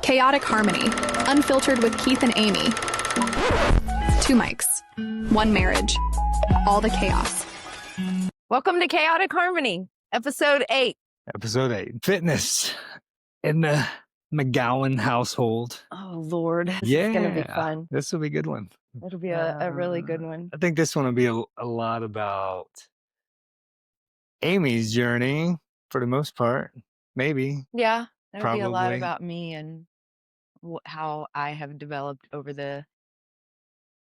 KAotic Harmony, unfiltered with Keith and Amy. 2 mics, 1 marriage, all the chaos. Welcome to KAotic Harmony, episode 8. Episode 8. Fitness in the McGowan household. Oh, Lord. This is going to be fun. This will be a good one. It'll be a really good one. I think this one will be a lot about Amy's journey for the most part. Maybe. Yeah, it'll be a lot Probably. about me and how I have developed over the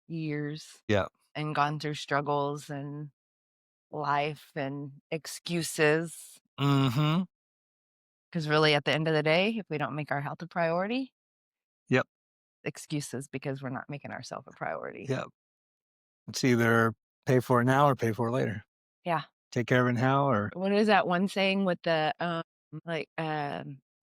years. Yeah. And gone through struggles and life and excuses. Mm-hmm. Because really, at the end of the day, if we don't make our health a priority, Yep. excuses because we're not making ourselves a priority. Yep. It's either pay for it now or pay for it later. Yeah. Take care of it now or What is that one saying with the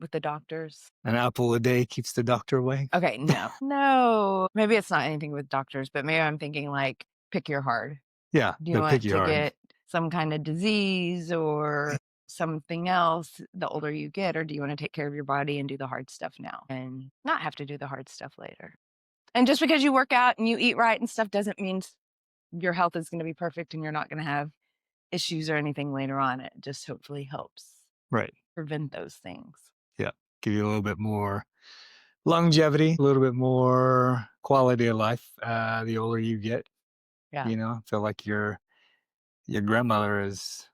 with the doctors? an apple a day keeps the doctor away. Okay, no. Maybe it's not anything with doctors, but maybe I'm thinking like pick your hard. Yeah. Do you but want pick to your hard. get some kind of disease or something else the older you get, or do you want to take care of your body and do the hard stuff now and not have to do the hard stuff later? And just because you work out and you eat right and stuff doesn't mean your health is going to be perfect and you're not going to have issues or anything later on. It just hopefully helps Right. prevent those things. Yeah. Give you a little bit more longevity, a little bit more quality of life the older you get. Yeah. You know, I feel like your grandmother is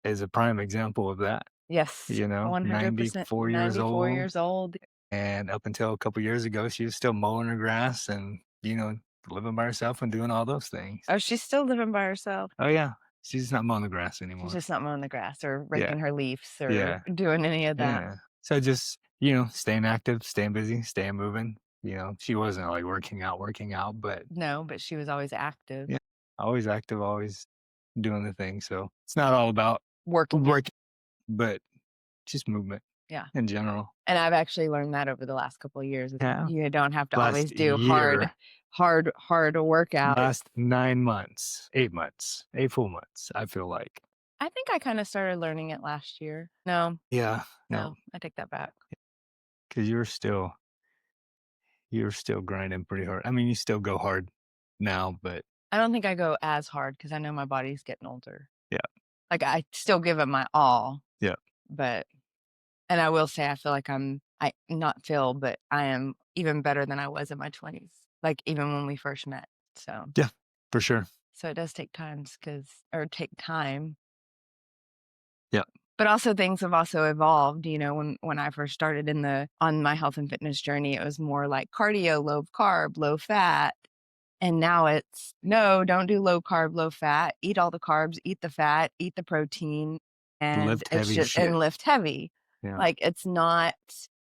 a prime example of that. Yes. You know, 100%. 94 years 94 old. years old. And up until a couple years ago, she was still mowing her grass and, living by herself and doing all those things. Oh, she's still living by herself. Oh, yeah. She's not mowing the grass anymore. She's just not mowing the grass or raking her leaves or doing any of that. Yeah. So just, staying active, staying busy, staying moving. She wasn't like working out, but No, but she was always active. yeah, always active, always doing the thing. So it's not all about Working. but just movement. Yeah. In general. And I've actually learned that over the last couple of years. Yeah. You don't have to Last always do year. hard workout. Last 9 months, 8 months, 8 full months, I feel like. I think I kind of started learning it last year. No, Yeah. no, I take that back. Because you're still grinding pretty hard. I mean, you still go hard now, but I don't think I go as hard because I know my body's getting older. Yeah. Like I still give it my all. Yeah. And I will say, I feel like I am even better than I was in my 20s. Like even when we first met. So yeah, for sure. So it does take take time. Yeah. But also things have also evolved. When I first started on my health and fitness journey, it was more like cardio, low carb, low fat. And now it's no, don't do low carb, low fat. Eat all the carbs, eat the fat, eat the protein, and Lift heavy shit. and lift heavy. Yeah. Like it's not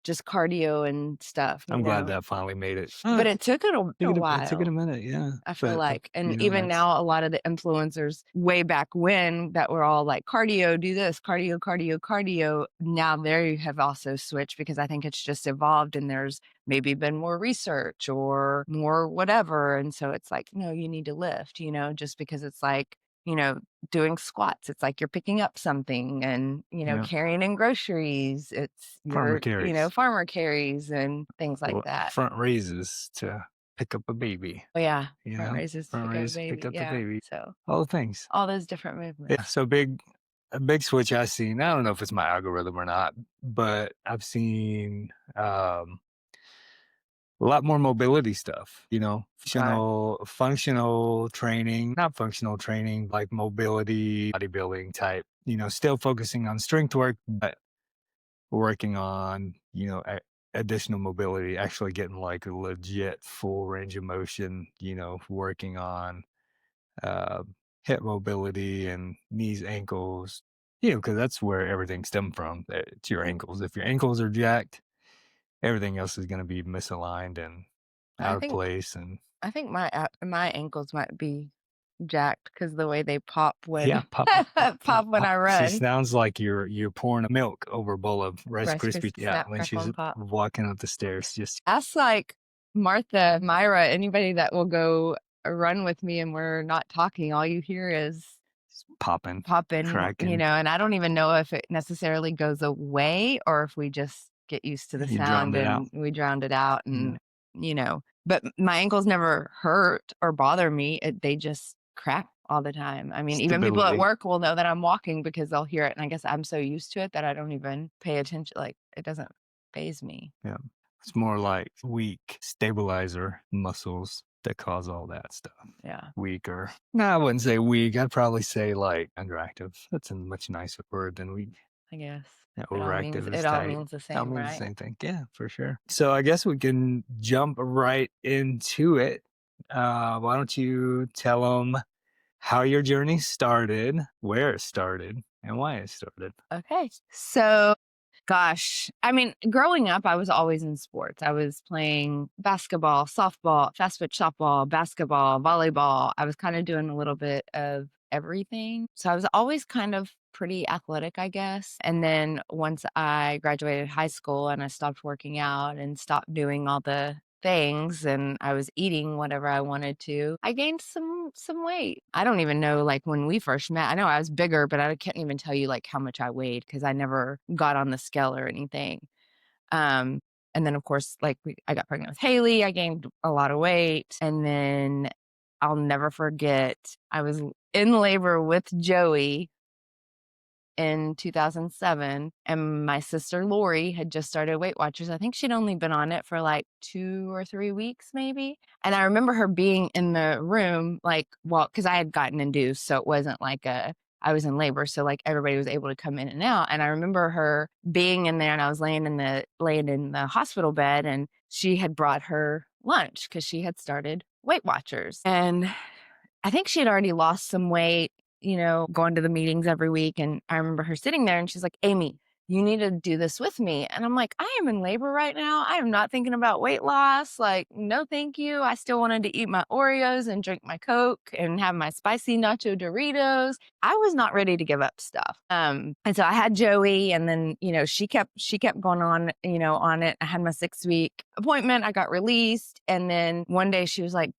just cardio and stuff. I'm glad that finally made it. But it took it a while. It took it a minute, yeah. I feel like. And even now, a lot of the influencers way back when that were all like cardio, do this, cardio, cardio, cardio. Now they have also switched because I think it's just evolved and there's maybe been more research or more whatever. And so it's like, no, you need to lift, just because it's like, doing squats. It's like you're picking up something and, carrying in groceries. It's Farmer carries. Farmer carries and things like that. Front raises to pick up a baby. Oh, yeah. Front raises to pick up the baby. So all the things. All those different movements. Yeah. So a big switch I've seen. I don't know if it's my algorithm or not, but I've seen a lot more mobility stuff, functional training, not functional training, like mobility, bodybuilding type, still focusing on strength work, but working on, additional mobility, actually getting like a legit full range of motion, working on hip mobility and knees, ankles, because that's where everything stems from. It's your ankles. If your ankles are jacked, everything else is going to be misaligned and out of place. And I think my ankles might be jacked because the way they pop when pop when I run. She sounds like you're pouring milk over a bowl of Rice Krispies. Yeah, when she's walking up the stairs. Just ask like Martha, Myra, anybody that will go run with me and we're not talking. All you hear is popping, cracking. And I don't even know if it necessarily goes away or if we just get used to the You drowned sound, it out. and we drowned it out. And, Yeah. but my ankles never hurt or bother me. They just crack all the time. I mean, even people at Stability. work will know that I'm walking because they'll hear it. And I guess I'm so used to it that I don't even pay attention. Like, it doesn't faze me. Yeah. It's more like weak stabilizer muscles that cause all that stuff. Yeah. Weaker. No, I wouldn't say weak. I'd probably say like underactive. That's a much nicer word than weak. I guess. Yeah, It all overactive means, is it all tight. means the That same, means right? the same thing. Yeah, for sure. So I guess we can jump right into it. Why don't you tell them how your journey started, where it started, and why it started? Okay. So, gosh, I mean, growing up, I was always in sports. I was playing basketball, softball, fast pitch softball, basketball, volleyball. I was kind of doing a little bit of everything. So I was always kind of pretty athletic, I guess. And then once I graduated high school and I stopped working out and stopped doing all the things, and I was eating whatever I wanted to, I gained some weight. I don't even know, like, when we first met, I know I was bigger, but I can't even tell you like how much I weighed because I never got on the scale or anything. And then of course, like, I got pregnant with Haley, I gained a lot of weight. And then I'll never forget, I was in labor with Joey in 2007, and my sister Lori had just started Weight Watchers. I think she'd only been on it for like 2 or 3 weeks maybe. And I remember her being in the room, like, well, because I had gotten induced, so it wasn't like I was in labor, so like everybody was able to come in and out. And I remember her being in there, and I was laying in the hospital bed, and she had brought her lunch because she had started Weight Watchers. And I think she had already lost some weight, going to the meetings every week. And I remember her sitting there and she's like, Amy, you need to do this with me. And I'm like, I am in labor right now. I am not thinking about weight loss. Like, no, thank you. I still wanted to eat my Oreos and drink my Coke and have my spicy nacho Doritos. I was not ready to give up stuff. And so I had Joey, and then, she kept going on, on it. I had my 6-week appointment. I got released. And then one day she was like,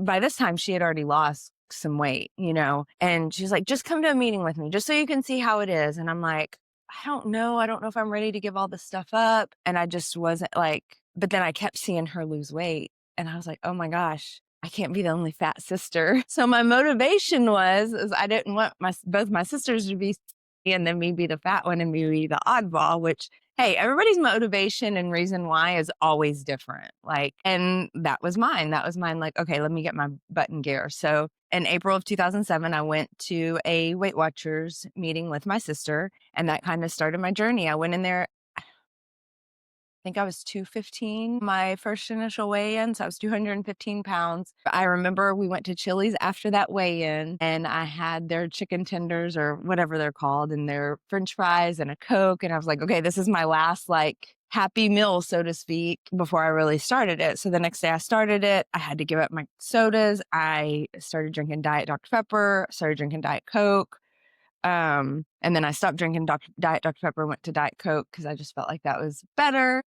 by this time she had already lost some weight, and she's like, just come to a meeting with me just so you can see how it is. And I'm like, I don't know if I'm ready to give all this stuff up. And I just wasn't like, but then I kept seeing her lose weight, and I was like, oh my gosh, I can't be the only fat sister. So my motivation is I didn't want both my sisters to be and then me be the fat one and me be the oddball, which, hey, everybody's motivation and reason why is always different. Like, and that was mine. Like, okay, let me get my butt in gear. So in April of 2007, I went to a Weight Watchers meeting with my sister, and that kind of started my journey. I went in there, I think I was 215, my first initial weigh-in. So I was 215 pounds. I remember we went to Chili's after that weigh-in, and I had their chicken tenders or whatever they're called, and their French fries and a Coke. And I was like, okay, this is my last like happy meal, so to speak, before I really started it. So the next day I started it, I had to give up my sodas. I started drinking Diet Dr. Pepper, started drinking Diet Coke. And then I stopped drinking Diet Dr. Pepper, went to Diet Coke because I just felt like that was better.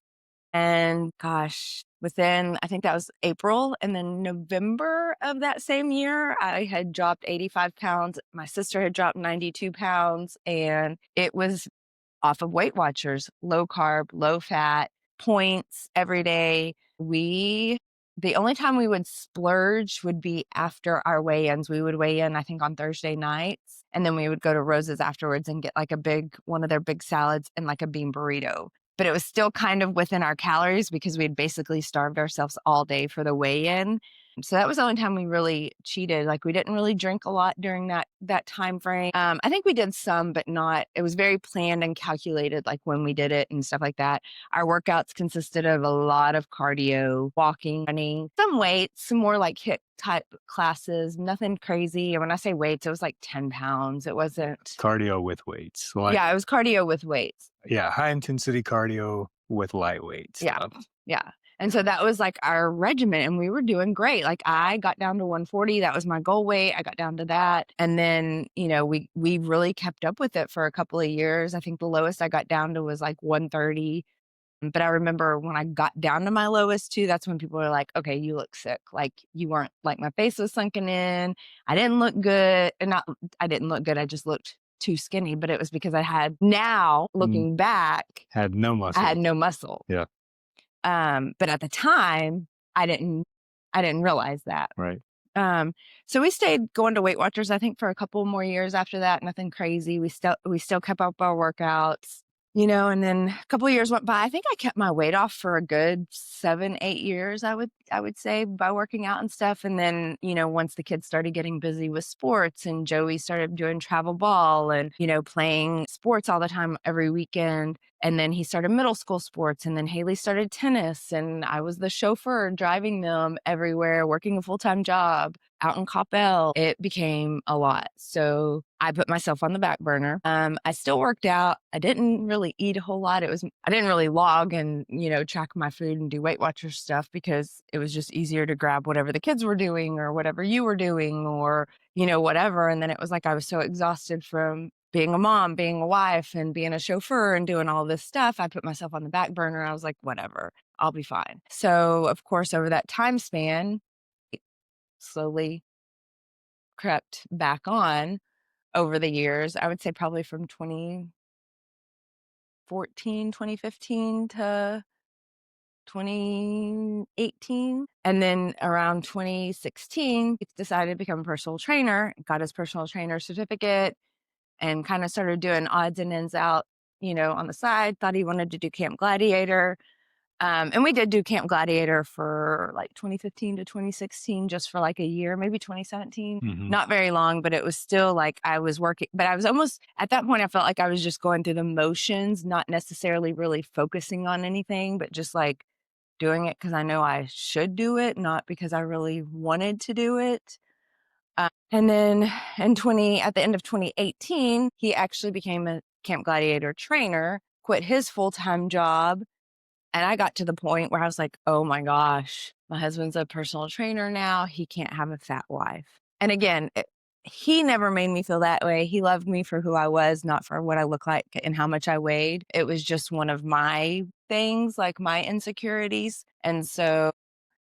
And gosh, within, I think that was April, and then November of that same year, I had dropped 85 pounds. My sister had dropped 92 pounds, and it was off of Weight Watchers, low carb, low fat, points every day. The only time we would splurge would be after our weigh-ins. We would weigh in, I think, on Thursday nights, and then we would go to Rose's afterwards and get like one of their big salads and like a bean burrito. But it was still kind of within our calories because we'd basically starved ourselves all day for the weigh-in. So that was the only time we really cheated. Like, we didn't really drink a lot during that time frame. I think we did some, but not. It was very planned and calculated, like when we did it and stuff like that. Our workouts consisted of a lot of cardio, walking, running, some weights, some more like HIIT type classes, nothing crazy. And when I say weights, it was like 10 pounds. It wasn't Cardio with weights. yeah, it was cardio with weights. Yeah, high intensity cardio with lightweight stuff. Yeah. And so that was like our regimen, and we were doing great. Like, I got down to 140. That was my goal weight. I got down to that. And then, we really kept up with it for a couple of years. I think the lowest I got down to was like 130. But I remember when I got down to my lowest too, that's when people were like, okay, you look sick. Like, you weren't, like, my face was sunken in. I didn't look good. And I didn't look good. I just looked too skinny, but it was because I had, now looking back, Had no muscle. I had no muscle. Yeah. But at the time, I didn't realize that. Right. So we stayed going to Weight Watchers, I think, for a couple more years after that. Nothing crazy. We still kept up our workouts, and then a couple of years went by. I think I kept my weight off for a good 7-8 years, I would say, by working out and stuff. And then, once the kids started getting busy with sports and Joey started doing travel ball and, playing sports all the time every weekend. And then he started middle school sports, and then Haley started tennis, and I was the chauffeur driving them everywhere, working a full-time job out in Coppell. It became a lot. So I put myself on the back burner. I still worked out. I didn't really eat a whole lot. I didn't really log and, track my food and do Weight Watchers stuff, because it was just easier to grab whatever the kids were doing or whatever you were doing or, whatever. And then it was like I was so exhausted from being a mom, being a wife, and being a chauffeur and doing all this stuff. I put myself on the back burner. I was like, whatever, I'll be fine. So, of course, over that time span, it slowly crept back on over the years. I would say probably from 2015 to 2018. And then around 2016, he decided to become a personal trainer, got his personal trainer certificate, and kind of started doing odds and ends out, on the side. Thought he wanted to do Camp Gladiator. And we did do Camp Gladiator for like 2015 to 2016, just for like a year, maybe 2017. Not very long, but it was still like I was working, but I was almost, at that point, I felt like I was just going through the motions, not necessarily really focusing on anything, but just like doing it because I know I should do it, not because I really wanted to do it. And then at the end of 2018, he actually became a Camp Gladiator trainer, quit his full-time job. And I got to the point where I was like, oh my gosh, my husband's a personal trainer now. He can't have a fat wife. And again, he never made me feel that way. He loved me for who I was, not for what I look like and how much I weighed. It was just one of my things, like my insecurities. And so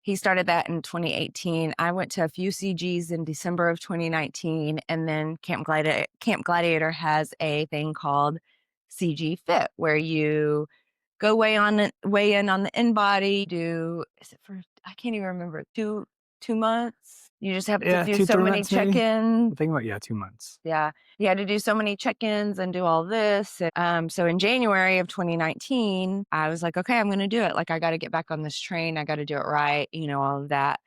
he started that in 2018. I went to a few CGs in December of 2019. And then Camp Gladiator has a thing called CG Fit, where you go weigh in on the in-body, I can't even remember, 2 months. You just have to do so many check-ins. I think about, 2 months. Yeah. You had to do so many check-ins and do all this. So in January of 2019, I was like, okay, I'm going to do it. Like, I got to get back on this train. I got to do it right. All of that.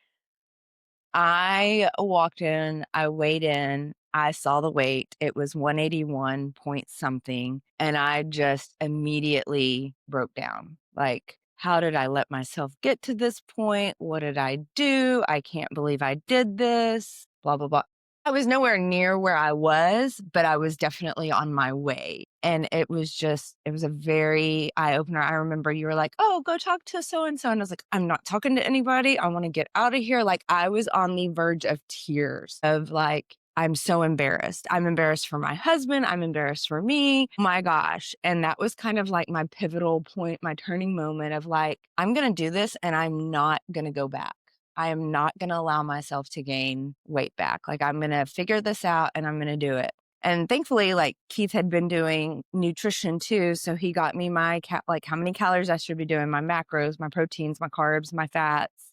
I walked in, I weighed in, I saw the weight. It was 181 point something. And I just immediately broke down. Like, how did I let myself get to this point? What did I do? I can't believe I did this, blah, blah, blah. I was nowhere near where I was, but I was definitely on my way. And it was a very eye-opener. I remember you were like, oh, go talk to so-and-so. And I was like, I'm not talking to anybody. I want to get out of here. Like, I was on the verge of tears of like, I'm so embarrassed. I'm embarrassed for my husband. I'm embarrassed for me. My gosh. And that was kind of like my pivotal point, my turning moment of like, I'm going to do this and I'm not going to go back. I am not going to allow myself to gain weight back. Like, I'm going to figure this out and I'm going to do it. And thankfully, like, Keith had been doing nutrition too. So he got me my, how many calories I should be doing, my macros, my proteins, my carbs, my fats.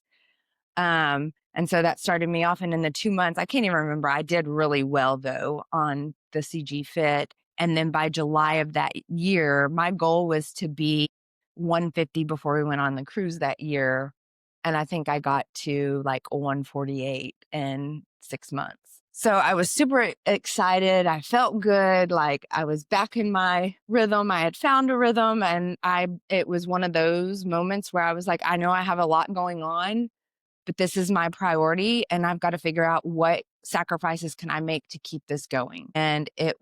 And so that started me off. And in the 2 months, I can't even remember, I did really well though on the CG Fit. And then by July of that year, my goal was to be 150 before we went on the cruise that year. And I think I got to like 148 in 6 months. So I was super excited. I felt good. Like, I was back in my rhythm. I had found a rhythm. And it was one of those moments where I was like, I know I have a lot going on, but this is my priority. And I've got to figure out what sacrifices can I make to keep this going. And I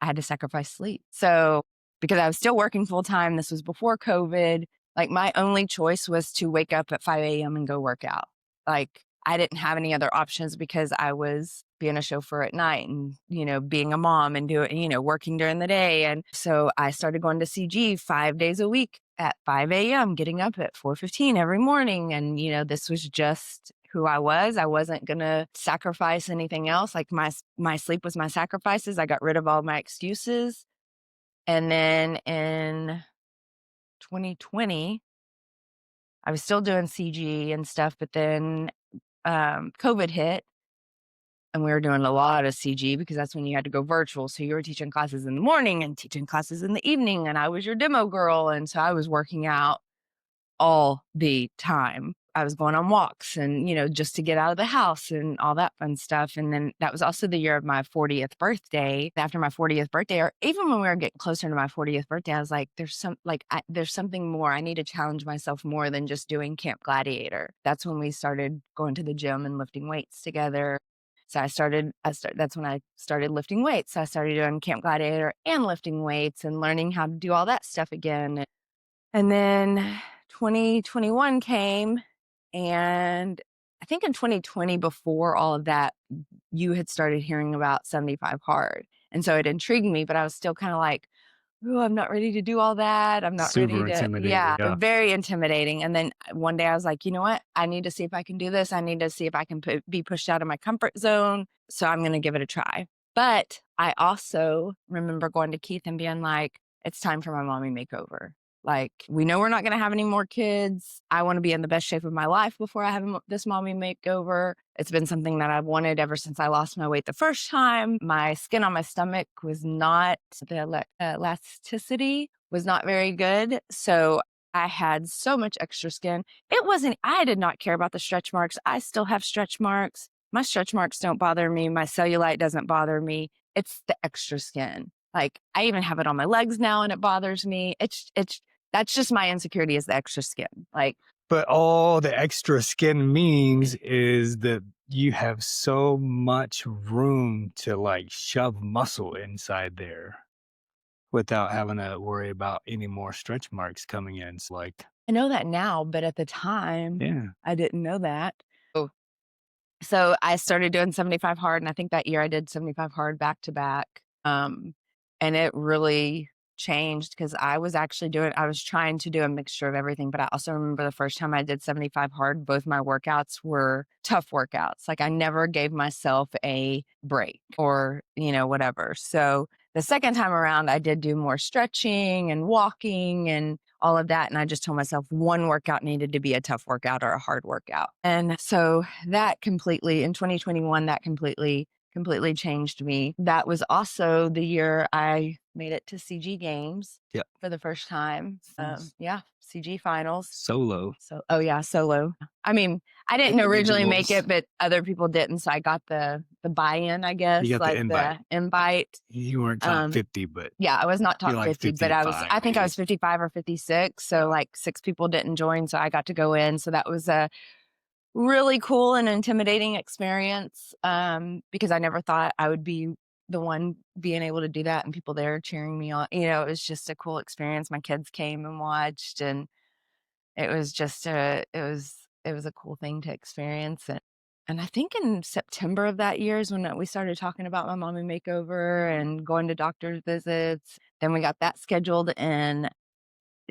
had to sacrifice sleep. So because I was still working full time, this was before COVID. Like, my only choice was to wake up at 5 a.m. and go work out. Like, I didn't have any other options because I was being a chauffeur at night and, being a mom and working during the day. And so I started going to CG 5 days a week at 5 a.m., getting up at 4:15 every morning. And, this was just who I was. I wasn't going to sacrifice anything else. Like my sleep was my sacrifices. I got rid of all my excuses. And then in 2020, I was still doing CG and stuff, but then COVID hit. And we were doing a lot of CG because that's when you had to go virtual. So you were teaching classes in the morning and teaching classes in the evening. And I was your demo girl. And so I was working out all the time. I was going on walks and, just to get out of the house and all that fun stuff. And then that was also the year of my 40th birthday. After my 40th birthday, or even when we were getting closer to my 40th birthday, I was like, there's something more. I need to challenge myself more than just doing Camp Gladiator. That's when we started going to the gym and lifting weights together. So that's when I started lifting weights. So I started doing Camp Gladiator and lifting weights and learning how to do all that stuff again. And then 2021 came, and I think in 2020, before all of that, you had started hearing about 75 hard. And so it intrigued me, but I was still kind of like, oh, I'm not ready to do all that. I'm not ready Super to, intimidating. yeah, very intimidating. And then one day I was like, you know what? I need to see if I can do this. I need to see if I can be pushed out of my comfort zone. So I'm going to give it a try. But I also remember going to Keith and being like, it's time for my mommy makeover. Like, we know we're not going to have any more kids. I want to be in the best shape of my life before I have this mommy makeover. It's been something that I've wanted ever since I lost my weight the first time. My skin on my stomach was not, the elasticity was not very good. So I had so much extra skin. I did not care about the stretch marks. I still have stretch marks. My stretch marks don't bother me. My cellulite doesn't bother me. It's the extra skin. Like, I even have it on my legs now and it bothers me. That's just my insecurity, is the extra skin. Like, but all the extra skin means is that you have so much room to like shove muscle inside there without having to worry about any more stretch marks coming in. It's like, I know that now, but at the time, yeah, I didn't know that. So I started doing 75 hard, and I think that year I did 75 hard back to back. And it really changed because I was trying to do a mixture of everything. But I also remember the first time I did 75 hard, both my workouts were tough workouts. Like, I never gave myself a break or, whatever. So the second time around, I did do more stretching and walking and all of that. And I just told myself one workout needed to be a tough workout or a hard workout. And so that completely, in 2021, that completely changed me. That was also the year I made it to CG games for the first time. CG finals. Solo. Solo. I mean, I didn't originally make it, but other people didn't. So I got the buy-in, I guess. You got like the invite. You weren't top 50, but yeah, I was not top like 50, but I think I was 55 or 56. So like 6 people didn't join. So I got to go in. So that was a really cool and intimidating experience, because I never thought I would be the one being able to do that and people there cheering me on. It was just a cool experience. My kids came and watched, and it was just it was a cool thing to experience. And I think in September of that year is when we started talking about my mommy makeover and going to doctor's visits. Then we got that scheduled in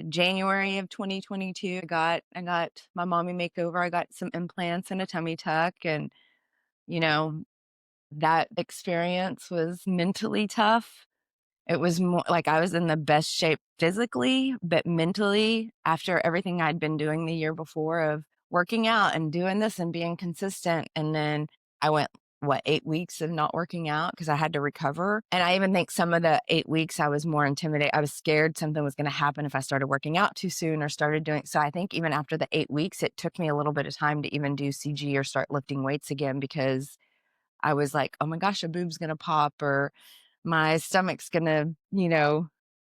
January of 2022. I got my mommy makeover. I got some implants and a tummy tuck. And, that experience was mentally tough. It was more like I was in the best shape physically, but mentally, after everything I'd been doing the year before of working out and doing this and being consistent. And then I went, 8 weeks of not working out because I had to recover. And I even think some of the 8 weeks I was more intimidated. I was scared something was going to happen if I started working out too soon or started doing. So I think even after the 8 weeks, it took me a little bit of time to even do CG or start lifting weights again, because I was like, oh my gosh, a boob's going to pop, or my stomach's going to,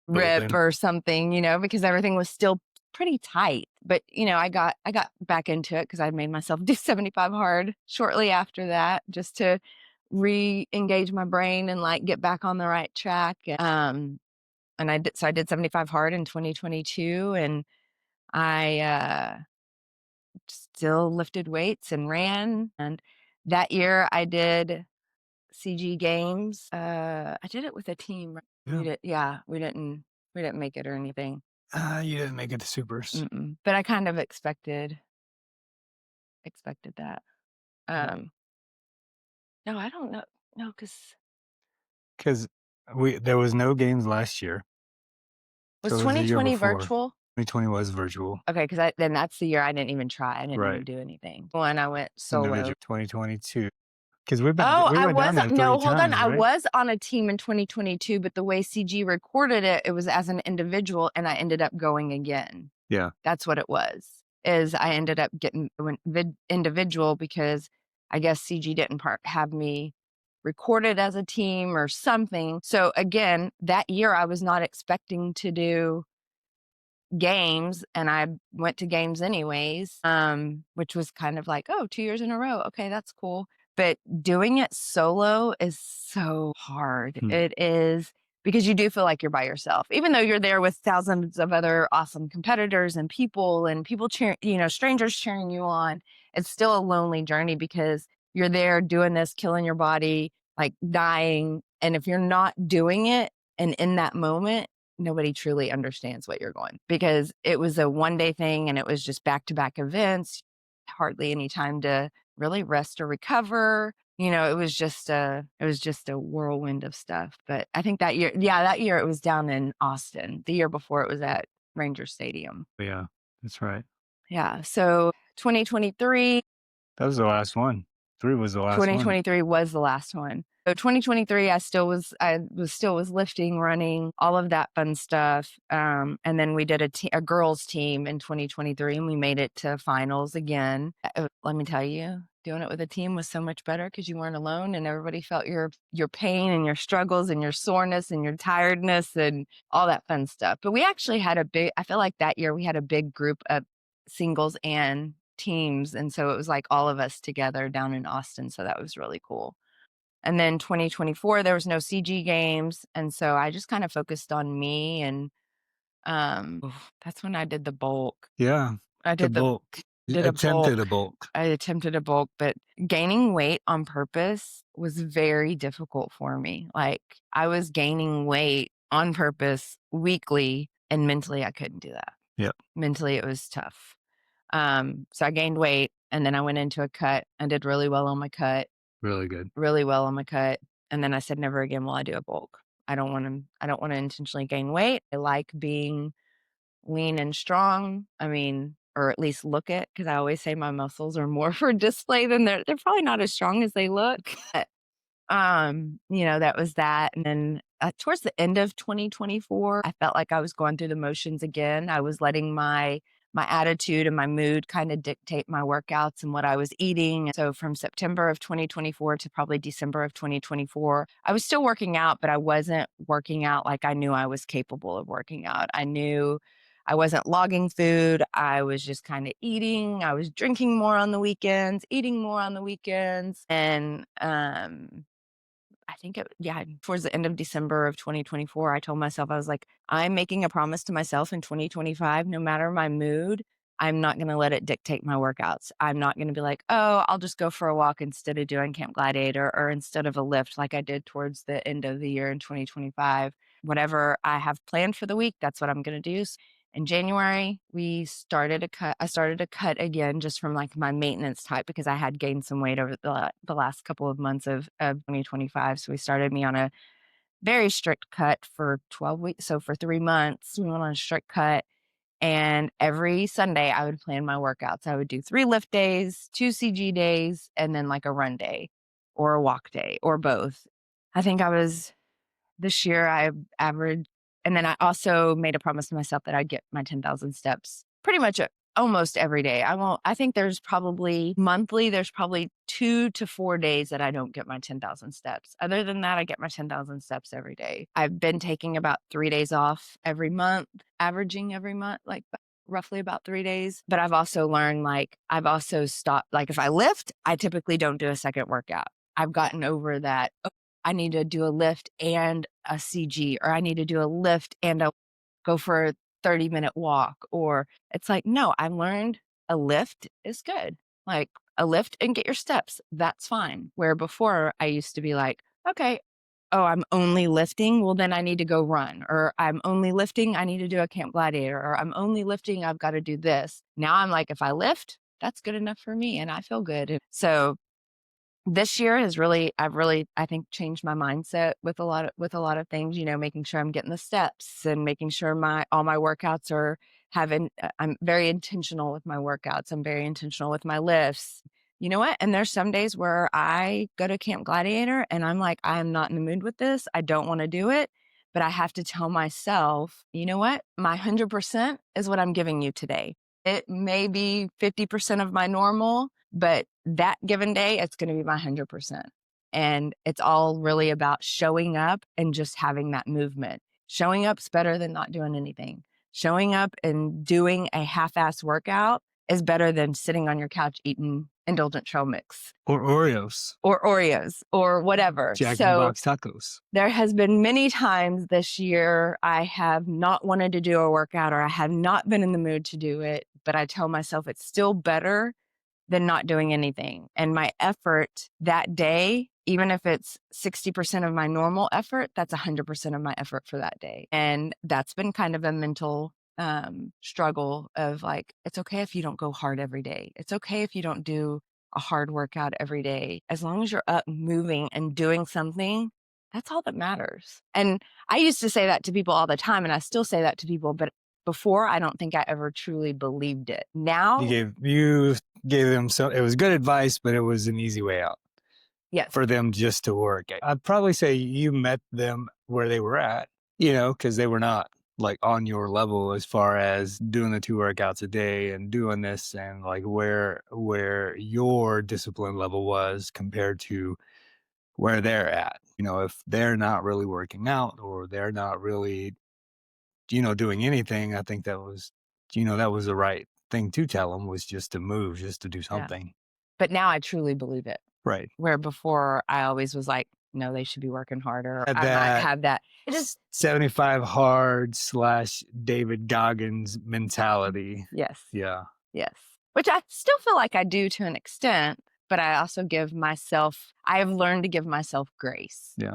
rip or something, because everything was still pretty tight. But, I got back into it because I made myself do 75 hard shortly after that, just to re-engage my brain and like get back on the right track. And I did 75 hard in 2022, and I still lifted weights and ran. And that year I did CG games. I did it with a team. Right? We didn't make it or anything. You didn't make it to supers. But I kind of expected that. No, I don't know. No, Because there was no games last year. was So it was the year 2020 before. virtual? 2020 was virtual. Okay, because then that's the year I didn't even try. I didn't even Right. do anything. When I went Individual. solo. 2022. Because we Oh, I went down was there 3 no, hold on. times, I right? was on a team in 2022, but the way CG recorded it, it was as an individual, and I ended up going again. Yeah. That's what it was. Is I ended up getting individual because I guess CG didn't have me recorded as a team or something. So again, that year I was not expecting to do games, and I went to games anyways, which was kind of like, oh, 2 years in a row. Okay, that's cool. But doing it solo is so hard. It is, because you do feel like you're by yourself, even though you're there with thousands of other awesome competitors and people cheering, strangers cheering you on. It's still a lonely journey because you're there doing this, killing your body, like dying. And if you're not doing it and in that moment, nobody truly understands what you're going, because it was a one-day thing and it was just back-to-back events, hardly any time to really rest or recover. It was just a whirlwind of stuff. But I think that year it was down in Austin. The year before it was at Ranger Stadium. Yeah, that's right. Yeah. So 2023. That was the last one. 3 was the last one. 2023 was the last one. So 2023, I was lifting, running, all of that fun stuff. And then we did a girls team in 2023, and we made it to finals again. Let me tell you, doing it with a team was so much better because you weren't alone, and everybody felt your pain and your struggles and your soreness and your tiredness and all that fun stuff. But we actually had I feel like that year we had a big group of singles and teams, and so it was like all of us together down in Austin, so that was really cool. And then 2024 there was no CG games, and so I just kind of focused on me, and that's when I did the bulk. Yeah, I did the bulk. Attempted a bulk. I attempted a bulk, but gaining weight on purpose was very difficult for me. Like, I was gaining weight on purpose weekly, and mentally I couldn't do that. Yep. Mentally it was tough. So I gained weight, and then I went into a cut. I did really well on my cut. Really good. Really well on my cut. And then I said, never again will I do a bulk. I don't want to intentionally gain weight. I like being lean and strong. I mean, or at least look it, because I always say my muscles are more for display than they're probably not as strong as they look. That was that. And then towards the end of 2024, I felt like I was going through the motions again. I was letting my attitude and my mood kind of dictate my workouts and what I was eating. So from September of 2024 to probably December of 2024, I was still working out, but I wasn't working out like I knew I was capable of working out. I knew I wasn't logging food. I was just kind of eating. I was drinking more on the weekends, eating more on the weekends. And I think towards the end of December of 2024, I told myself, I was like, I'm making a promise to myself in 2025, no matter my mood, I'm not going to let it dictate my workouts. I'm not going to be like, oh, I'll just go for a walk instead of doing Camp Gladiator or instead of a lift like I did towards the end of the year in 2025. Whatever I have planned for the week, that's what I'm going to do. In January, I started a cut again, just from like my maintenance type, because I had gained some weight over the last couple of months of 2025. So we started me on a very strict cut for 12 weeks. So for 3 months, we went on a strict cut. And every Sunday I would plan my workouts. I would do 3 lift days, 2 CG days, and then like a run day or a walk day or both. I think this year I averaged, and then I also made a promise to myself that I'd get my 10,000 steps pretty much almost every day. I think there's probably 2 to 4 days that I don't get my 10,000 steps. Other than that, I get my 10,000 steps every day. I've been taking about 3 days off every month, averaging every month, like roughly about 3 days. But I've also learned, I've also stopped, if I lift, I typically don't do a second workout. I've gotten over that. I need to do a lift and a CG, or I need to do a lift and go for a 30-minute walk. Or it's like, no, I learned a lift is good. Like a lift and get your steps. That's fine. Where before I used to be like, okay, oh, I'm only lifting. Well, then I need to go run. Or I'm only lifting. I need to do a Camp Gladiator. Or I'm only lifting. I've got to do this. Now I'm like, if I lift, that's good enough for me and I feel good. So this year has really, I think, changed my mindset with a lot of things, making sure I'm getting the steps and making sure all my workouts are I'm very intentional with my workouts. I'm very intentional with my lifts. You know what? And there's some days where I go to Camp Gladiator and I'm like, I am not in the mood with this. I don't want to do it. But I have to tell myself, you know what? My 100% is what I'm giving you today. It may be 50% of my normal, but that given day, it's going to be my 100%. And it's all really about showing up and just having that movement. Showing up's better than not doing anything. Showing up and doing a half-ass workout is better than sitting on your couch eating indulgent trail mix. Or Oreos. Or whatever. Jack in the Box tacos. There has been many times this year I have not wanted to do a workout or I have not been in the mood to do it, but I tell myself it's still better than not doing anything. And my effort that day, even if it's 60% of my normal effort, that's 100% of my effort for that day. And that's been kind of a mental struggle of like, it's okay if you don't go hard every day. It's okay if you don't do a hard workout every day. As long as you're up moving and doing something, that's all that matters. And I used to say that to people all the time, and I still say that to people, but before, I don't think I ever truly believed it. Now, you gave them it was good advice, but it was an easy way out. Yes. For them just to work. I'd probably say you met them where they were at, because they were not like on your level as far as doing the 2 workouts a day and doing this, and like where your discipline level was compared to where they're at. If they're not really working out or they're not really, doing anything, I think that was the right thing to tell them, was just to move, just to do something. Yeah. But now I truly believe it. Right. Where before I always was like, no, they should be working harder. I might have that. It just 75 hard / David Goggins mentality. Yes. Yeah. Yes. Which I still feel like I do to an extent, but I also I have learned to give myself grace. Yeah.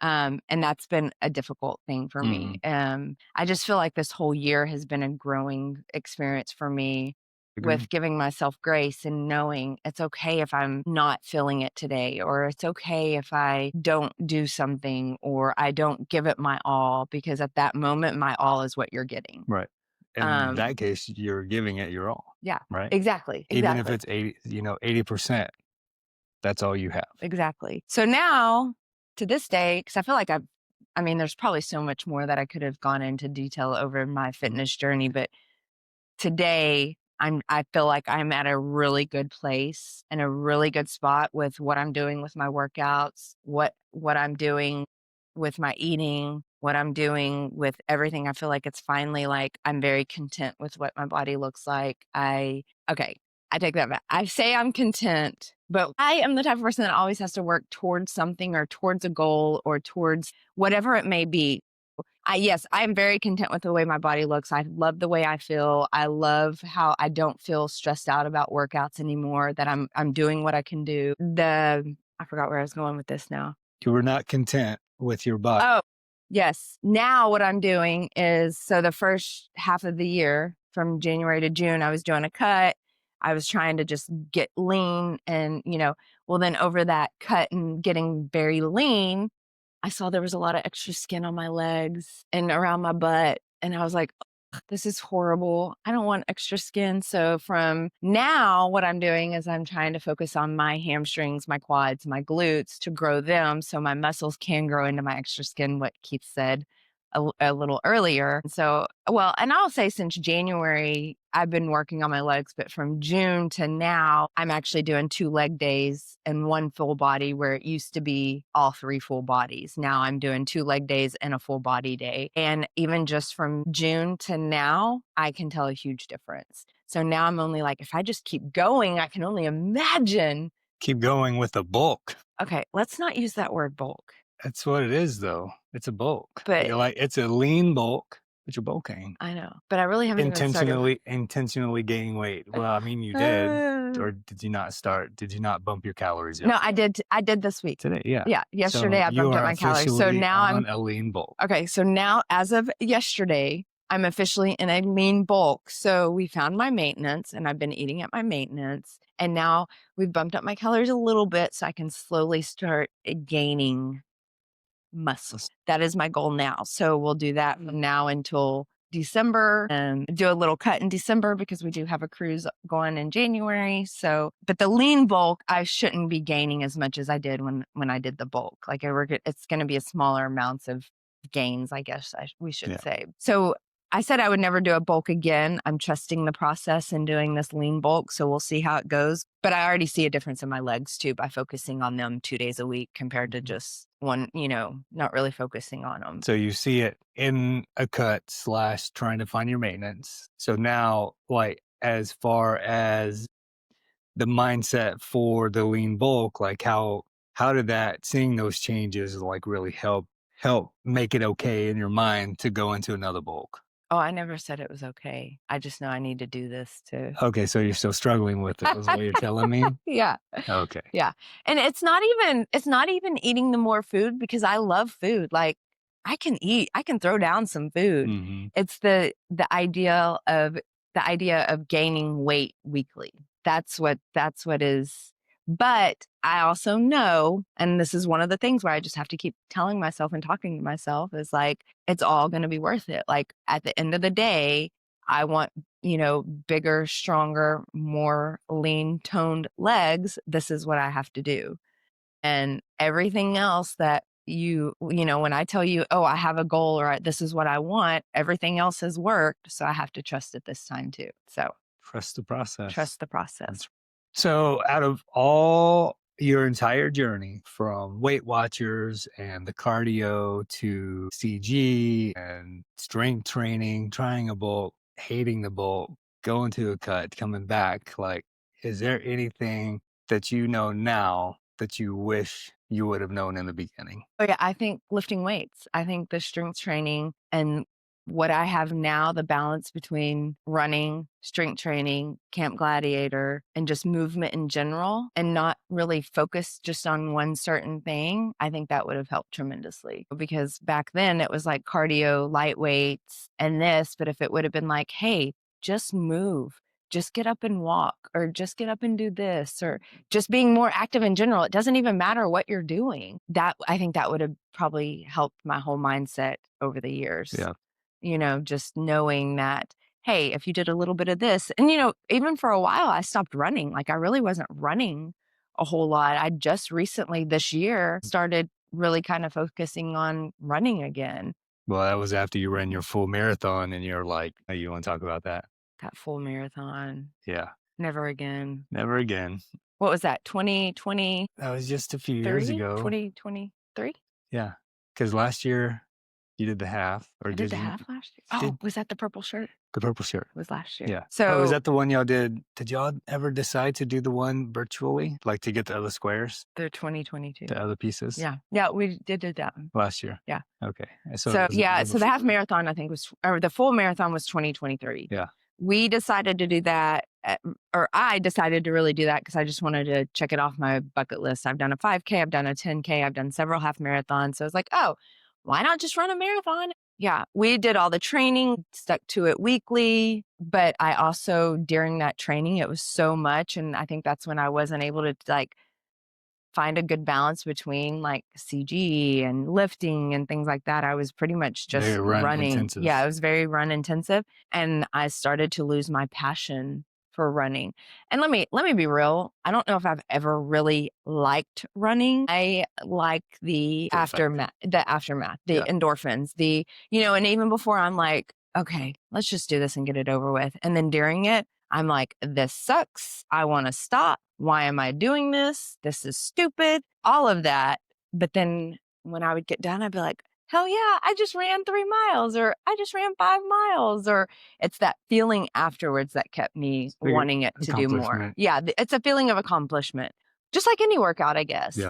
And that's been a difficult thing for me. I just feel like this whole year has been a growing experience for me. With giving myself grace and knowing it's okay if I'm not feeling it today, or it's okay if I don't do something or I don't give it my all, because at that moment, my all is what you're getting. Right. And in that case, you're giving it your all. Yeah. Right. Exactly. Even if it's 80%, that's all you have. Exactly. So now to this day, because I feel like there's probably so much more that I could have gone into detail over my fitness journey, but today I feel like I'm at a really good place and a really good spot with what I'm doing with my workouts, what I'm doing with my eating, what I'm doing with everything. I feel like it's finally like I'm very content with what my body looks like. I take that back. I say I'm content, but I am the type of person that always has to work towards something or towards a goal or towards whatever it may be. Yes, I am very content with the way my body looks. I love the way I feel. I love how I don't feel stressed out about workouts anymore, that I'm doing what I can do. I forgot where I was going with this now. You were not content with your body. Oh, yes. Now what I'm doing is, so the first half of the year from January to June, I was doing a cut. I was trying to just get lean and, then over that cut and getting very lean, I saw there was a lot of extra skin on my legs and around my butt. And I was like, this is horrible. I don't want extra skin. So from now, what I'm doing is I'm trying to focus on my hamstrings, my quads, my glutes to grow them so my muscles can grow into my extra skin, what Keith said a little earlier. So, and I'll say since January, I've been working on my legs, but from June to now, I'm actually doing 2 leg days and 1 full body, where it used to be all 3 full bodies. Now I'm doing 2 leg days and a full body day. And even just from June to now, I can tell a huge difference. So now I'm only like, if I just keep going, I can only imagine. Keep going with the bulk. Okay, let's not use that word bulk. That's what it is, though. It's a bulk. But you're like, it's a lean bulk, but you're bulking. I know, but I really haven't intentionally gaining weight. Well, you did, or did you not start? Did you not bump your calories? No, I did. I did this week. Today, yeah. Yeah, yesterday I bumped up my calories. So now I'm a lean bulk. Okay, so now as of yesterday, I'm officially in a lean bulk. So we found my maintenance and I've been eating at my maintenance. And now we've bumped up my calories a little bit so I can slowly start gaining muscle. That is my goal now. So we'll do that from now until December and do a little cut in December because we do have a cruise going in January. So, but the lean bulk, I shouldn't be gaining as much as I did when I did the bulk. Like it's going to be a smaller amounts of gains, I guess we should say. So I said I would never do a bulk again. I'm trusting the process and doing this lean bulk. So we'll see how it goes. But I already see a difference in my legs too by focusing on them 2 days a week compared to just one, not really focusing on them. So you see it in a cut / trying to find your maintenance. So now, like, as far as the mindset for the lean bulk, like how did that, seeing those changes, like really help make it okay in your mind to go into another bulk? Oh, I never said it was okay. I just know I need to do this too. Okay, so you're still struggling with it, is what you're telling me? Yeah. Okay. Yeah. And it's not even eating the more food because I love food. Like I can throw down some food. Mm-hmm. It's the idea of gaining weight weekly. That's what is. But I also know, and this is one of the things where I just have to keep telling myself and talking to myself is like, it's all going to be worth it. Like at the end of the day, I want, bigger, stronger, more lean toned legs. This is what I have to do. And everything else that when I tell you, oh, I have a goal or this is what I want, everything else has worked. So I have to trust it this time too. So Trust the process. Trust the process. So out of all your entire journey from Weight Watchers and the cardio to CG and strength training, trying a bulk, hating the bulk, going to a cut, coming back, like, is there anything that you know now that you wish you would have known in the beginning? Oh yeah, I think lifting weights. I think the strength training and what I have now, the balance between running, strength training, Camp Gladiator, and just movement in general, and not really focus just on one certain thing, I think that would have helped tremendously. Because back then it was like cardio, light weights, and this, but if it would have been like, hey, just move, just get up and walk, or just get up and do this, or just being more active in general. It doesn't even matter what you're doing. I think that would have probably helped my whole mindset over the years. Yeah. Just knowing that, hey, if you did a little bit of this, and, even for a while, I stopped running. Like I really wasn't running a whole lot. I just recently this year started really kind of focusing on running again. Well, that was after you ran your full marathon and you're like, hey, you want to talk about that? That full marathon. Yeah. Never again. Never again. What was that? 2020? That was just a few years ago. 2023? Yeah. Because last year you did the half. Or I did the half last year. Oh, was that the purple shirt? The purple shirt. It was last year. Yeah. So is that the one y'all did? Did y'all ever decide to do the one virtually? Like to get the other squares? They're 2022. The other pieces? Yeah. Yeah, we did that one. Last year? Yeah. Okay. So the half marathon, I think or the full marathon was 2023. Yeah. We decided to do that, or I decided to really do that because I just wanted to check it off my bucket list. I've done a 5K, I've done a 10K, I've done several half marathons. So I was like, oh, why not just run a marathon? Yeah, we did all the training, stuck to it weekly. But I also, during that training, it was so much. And I think that's when I wasn't able to find a good balance between CG and lifting and things like that. I was pretty much just very running. Intensive. Yeah, it was very run intensive. And I started to lose my passion for running. And let me be real. I don't know if I've ever really liked running. I like the aftermath, the endorphins, and even before I'm like, okay, let's just do this and get it over with. And then during it, I'm like, this sucks. I want to stop. Why am I doing this? This is stupid. All of that. But then when I would get done, I'd be like, hell yeah, I just ran 3 miles, or I just ran 5 miles, or it's that feeling afterwards that kept me wanting it to do more. Yeah, it's a feeling of accomplishment, just like any workout, I guess. Yeah.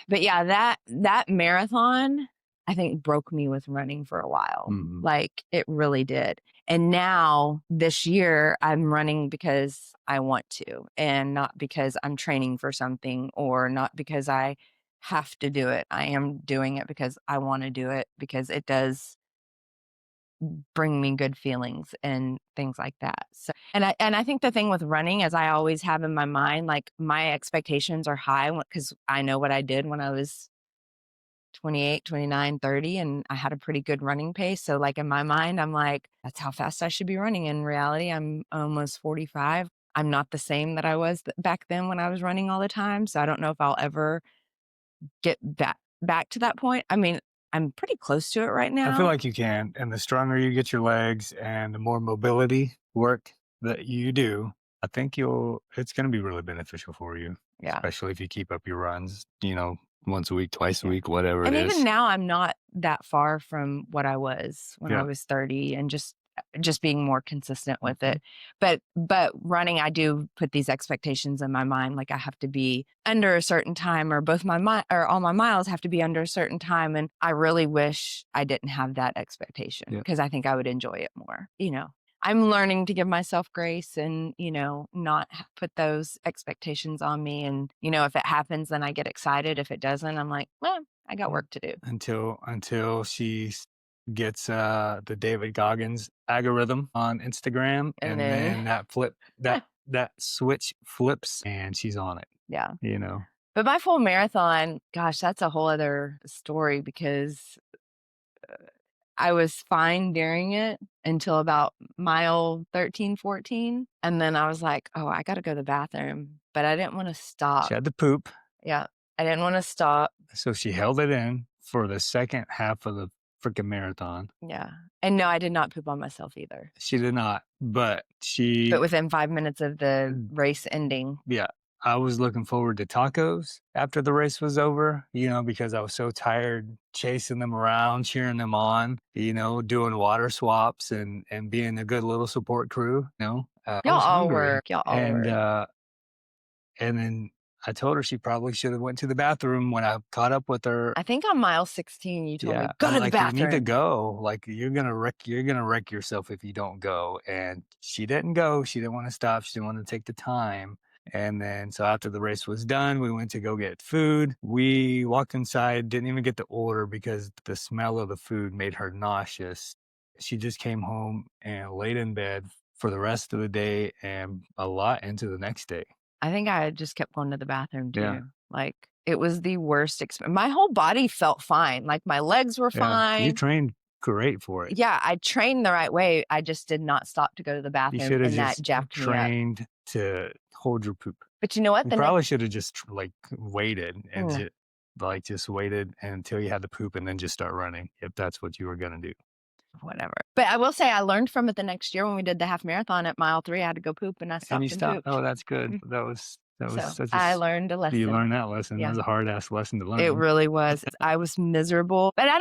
But yeah, that marathon, I think broke me with running for a while. Mm-hmm. Like it really did. And now this year I'm running because I want to, and not because I'm training for something, or not because I have to do it. I am doing it because I want to do it, because it does bring me good feelings and things like that. So, and I think the thing with running is I always have in my mind, like my expectations are high because I know what I did when I was 28, 29, 30, and I had a pretty good running pace. So like in my mind, I'm like, that's how fast I should be running. In reality, I'm almost 45. I'm not the same that I was back then when I was running all the time. So I don't know if I'll ever get back to that point. I mean, I'm pretty close to it right now. I feel like you can. And the stronger you get your legs and the more mobility work that you do, I think it's going to be really beneficial for you. Yeah. Especially if you keep up your runs, once a week, twice a week, whatever and it is. Even now, I'm not that far from what I was when I was 30 and just being more consistent with it. But running, I do put these expectations in my mind. Like I have to be under a certain time, or all my miles have to be under a certain time. And I really wish I didn't have that expectation because I think I would enjoy it more. I'm learning to give myself grace and, not put those expectations on me. And, if it happens, then I get excited. If it doesn't, I'm like, well, I got work to do. Until she gets the David Goggins algorithm on Instagram, and then that switch flips and she's on it. Yeah. But my full marathon, gosh, that's a whole other story because I was fine during it until about mile 13, 14. And then I was like, oh, I got to go to the bathroom. But I didn't want to stop. She had to poop. Yeah. I didn't want to stop. So she held it in for the second half of the freaking marathon. Yeah. And no, I did not poop on myself either. She did not. But within 5 minutes of the race ending. Yeah. I was looking forward to tacos after the race was over, because I was so tired chasing them around, cheering them on, doing water swaps and being a good little support crew. Y'all all work. And then I told her she probably should have went to the bathroom when I caught up with her. I think on mile 16, you told me, go to the bathroom. You need to go. Like you're gonna wreck yourself if you don't go. And she didn't go. She didn't want to stop. She didn't want to take the time. And then, so after the race was done, we went to go get food. We walked inside, didn't even get the order because the smell of the food made her nauseous. She just came home and laid in bed for the rest of the day and a lot into the next day. I think I just kept going to the bathroom too. Yeah. Like it was the worst experience. My whole body felt fine. Like my legs were fine. You trained great for it. Yeah, I trained the right way. I just did not stop to go to the bathroom, and that jacked me up. Trained to hold your poop. But you know what? You probably should have just waited and just waited until you had the poop and then just start running if that's what you were gonna do. Whatever. But I will say I learned from it the next year when we did the half marathon at mile 3. I had to go poop and I stopped and pooped. Oh, that's good. I learned a lesson. You learned that lesson. Yeah. That was a hard ass lesson to learn. It really was. I was miserable, but I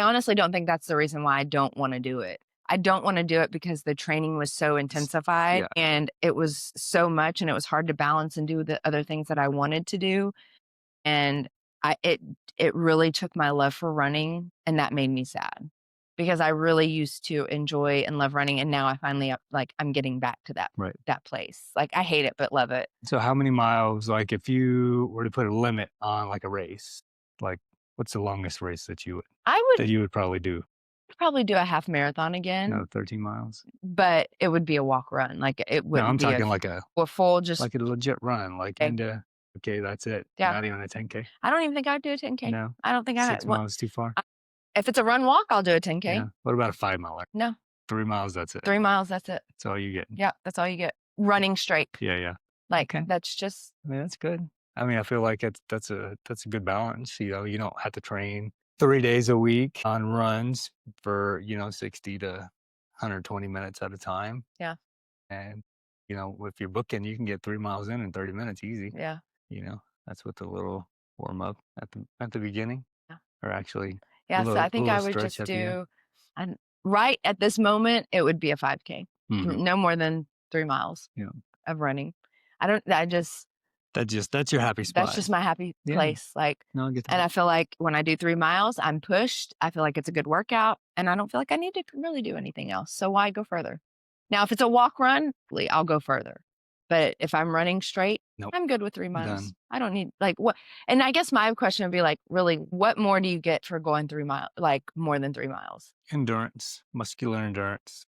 honestly don't think that's the reason why I don't want to do it. I don't want to do it because the training was so intensified and it was so much and it was hard to balance and do the other things that I wanted to do. And it really took my love for running, and that made me sad because I really used to enjoy and love running. And now I finally I'm getting back to that place. Like I hate it, but love it. So how many miles, like if you were to put a limit on like a race, like what's the longest race that you would probably do? Probably do a half marathon again. 13 miles. But it would be a walk run. Like it would. No, I'm talking like a full, just like a legit run, like into. Okay, that's it. Yeah. Not even a 10K. I don't even think I'd do a 10K. No. I don't think 6 miles too far. If it's a run walk, I'll do a 10K. Yeah. What about a 5 miler? No. 3 miles, that's it. 3 miles, that's it. That's all you get. Yeah, that's all you get. Running straight. Yeah. That's just. I mean, that's good. I mean, I feel like that's a good balance. You don't have to train 3 days a week on runs for 60 to 120 minutes at a time. Yeah. And if you're booking, you can get 3 miles in 30 minutes easy. Yeah. That's with a little warm up at the beginning. Yeah. Or actually. Yeah. So I think I would just do. Right at this moment, it would be a 5K. Mm-hmm. No more than 3 miles of running. That's your happy spot. That's just my happy place. I get that. And I feel like when I do 3 miles, I'm pushed. I feel like it's a good workout and I don't feel like I need to really do anything else. So why go further? Now, if it's a walk run, I'll go further. But if I'm running straight, Nope. I'm good with 3 miles. Done. I don't need like what. And I guess my question would be like, really, what more do you get for going 3 miles, like more than 3 miles? Endurance, muscular endurance,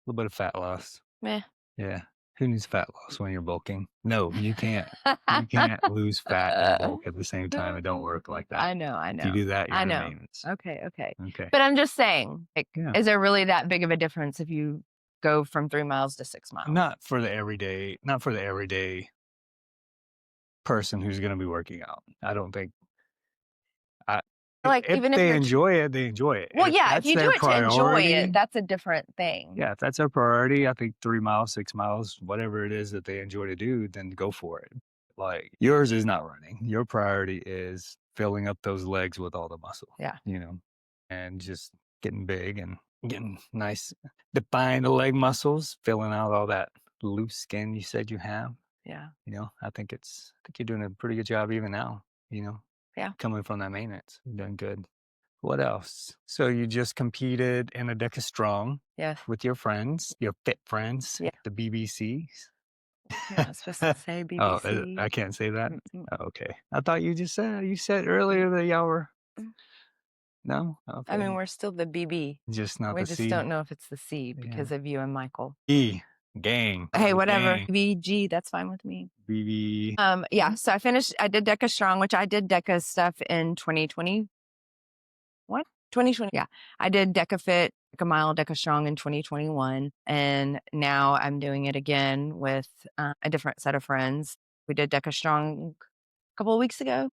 a little bit of fat loss. Meh. Yeah. Who needs fat loss when you're bulking? No, you can't. You can't lose fat and bulk at the same time. It don't work like that. I know. If you do that, you're I in know. maintenance. Okay. Okay. But I'm just saying, like, Yeah. is there really that big of a difference if you go from 3 miles to 6 miles? Not for the everyday person who's going to be working out. I don't think. Like, If even if they you're enjoy it, they enjoy it. well, If yeah, if that's you do their it to enjoy priority, it, that's a different thing. yeah, if that's their priority, I think 3 miles, 6 miles, whatever it is that they enjoy to do, then go for it. Like yours is not running. Your priority is filling up those legs with all the muscle. Yeah. And just getting big and getting nice, define the leg muscles, filling out all that loose skin you said you have. Yeah. I think you're doing a pretty good job even now. Yeah. Coming from that maintenance, you're doing good. What else? So you just competed in a Deca Strong. Yes. With your friends, your fit friends, Yeah. the BBCs. You're not supposed to say BBC. Oh, I can't say that? Mm-mm. Oh, okay. I thought you said earlier that y'all were. No? Okay. I mean, we're still the BB. Just not We the just C. don't know if it's the C because of you and Michael. E. Gang. Hey, whatever. Gang. BG, that's fine with me. BB. Yeah. So I did Deca Strong, which I did Deca stuff in 2020. What? 2020. Yeah. I did Deca Fit, Deca Mile, Deca Strong in 2021. And now I'm doing it again with a different set of friends. We did Deca Strong a couple of weeks ago,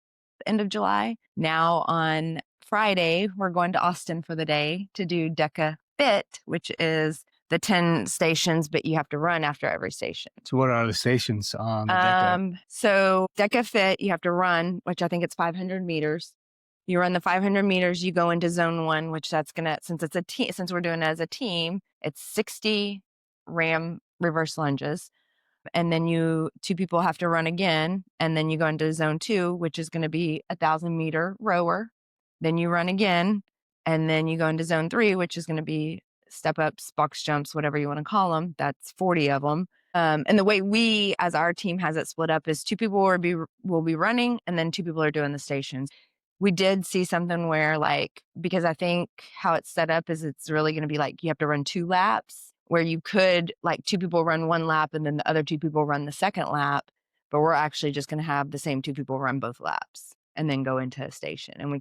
the end of July. Now on Friday, we're going to Austin for the day to do Deca Fit, which is the 10 stations, but you have to run after every station. So what are the stations on the Deca? So Deca Fit, you have to run, which I think it's 500 meters. You run the 500 meters, you go into zone 1, which that's since we're doing it as a team, it's 60 ram reverse lunges. And then two people have to run again. And then you go into zone 2, which is going to be 1,000-meter rower. Then you run again. And then you go into zone 3, which is going to be step ups, box jumps, whatever you want to call them. That's 40 of them. And the way we, as our team, has it split up is 2 people will be running, and then 2 people are doing the stations. We did see something where, like, because I think how it's set up is it's really going to be like you have to run 2 laps, where you could, like, 2 people run 1 lap and then the other 2 people run the second lap, but we're actually just going to have the same 2 people run both laps and then go into a station. And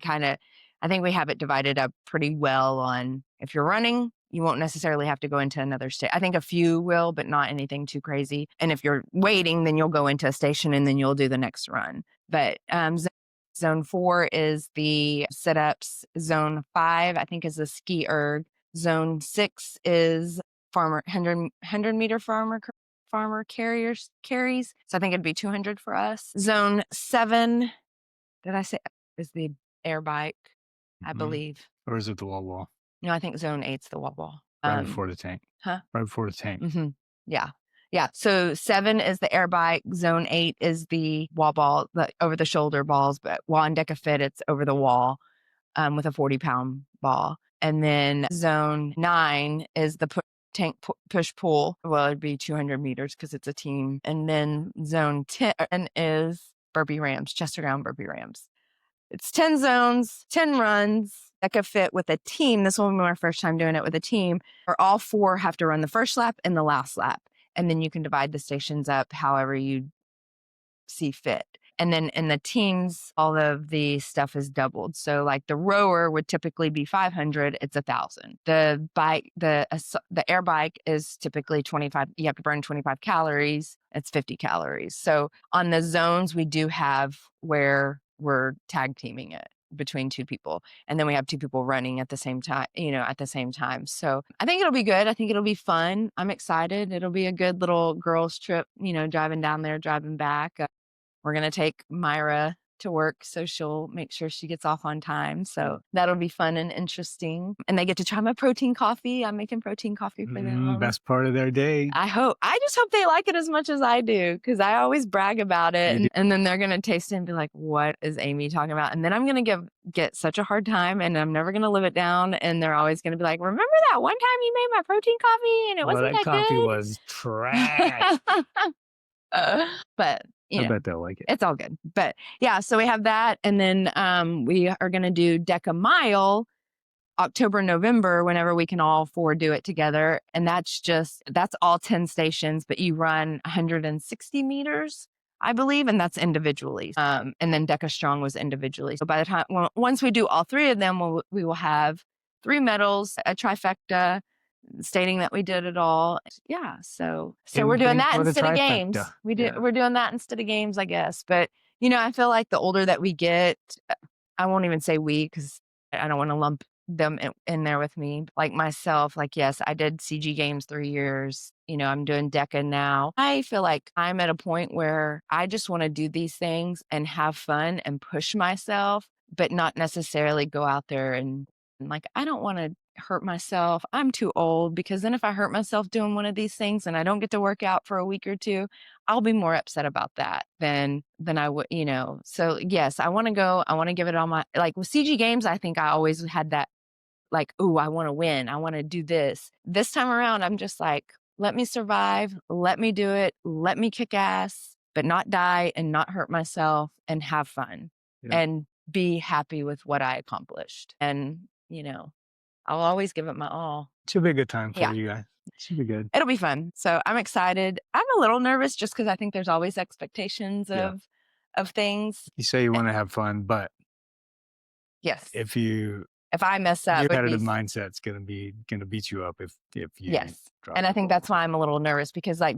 I think we have it divided up pretty well on if you're running, you won't necessarily have to go into another station. I think a few will, but not anything too crazy. And if you're waiting, then you'll go into a station and then you'll do the next run. But zone 4 is the sit-ups. Zone 5, I think, is the ski erg. Zone 6 is 100-meter farmer carries. So I think it'd be 200 for us. Zone 7, did I say, is the air bike, I believe. Or is it the wall? No, I think zone 8's the wall. Right before the tank. Huh? Right before the tank. Mm-hmm. Yeah. Yeah. So 7 is the air bike. Zone 8 is the wall ball, the over the shoulder balls. But while in Deca Fit, it's over the wall with a 40-pound ball. And then zone 9 is the tank push pull. Well, it'd be 200 meters because it's a team. And then zone 10 is burpee rams, chest around burpee rams. It's 10 zones, 10 runs. Deca Fit with a team. This will be my first time doing it with a team, where all 4 have to run the first lap and the last lap. And then you can divide the stations up however you see fit. And then in the teams, all of the stuff is doubled. So like the rower would typically be 500, it's 1,000. The bike, the air bike is typically 25. You have to burn 25 calories. It's 50 calories. So on the zones, we do have where we're tag teaming it between 2 people. And then we have 2 people running at the same time, So I think it'll be good. I think it'll be fun. I'm excited. It'll be a good little girls trip, driving down there, driving back. We're going to take Myra to work, so she'll make sure she gets off on time. So that'll be fun and interesting. And they get to try my protein coffee. I'm making protein coffee for them. Best part of their day. I just hope they like it as much as I do, because I always brag about it. And then they're going to taste it and be like, what is Amy talking about? And then I'm going to get such a hard time, and I'm never going to live it down. And they're always going to be like, remember that one time you made my protein coffee and it wasn't that coffee good? was trash. But I bet they'll like it. It's all good. But yeah, so we have that. And then we are going to do Deca Mile October, November, whenever we can all four do it together. And that's all 10 stations, but you run 160 meters, I believe, and that's individually. And then Deca Strong was individually. So by the time, once we do all three of them, we will have 3 medals, a trifecta, stating that we did it all. Yeah. So we're doing that instead of games. We're doing that instead of games, I guess. But, I feel like the older that we get, I won't even say we, because I don't want to lump them in there with me. Like myself, like, yes, I did CG games 3 years. I'm doing Deca now. I feel like I'm at a point where I just want to do these things and have fun and push myself, but not necessarily go out there and like, I don't want to hurt myself. I'm too old, because then if I hurt myself doing one of these things and I don't get to work out for a week or two, I'll be more upset about that than I would, So yes, I want to go. I want to give it all my, like with CG games, I think I always had that, like, ooh, I want to win. I want to do this. This time around, I'm just like, let me survive. Let me do it. Let me kick ass, but not die and not hurt myself, and have fun and be happy with what I accomplished. And, I'll always give it my all. It should be a good time for you guys. It should be good. It'll be fun. So I'm excited. I'm a little nervous just because I think there's always expectations of things. You say you want to have fun, but yes, if I mess up, your competitive mindset's gonna beat you up if you drop and I think that's why I'm a little nervous, because like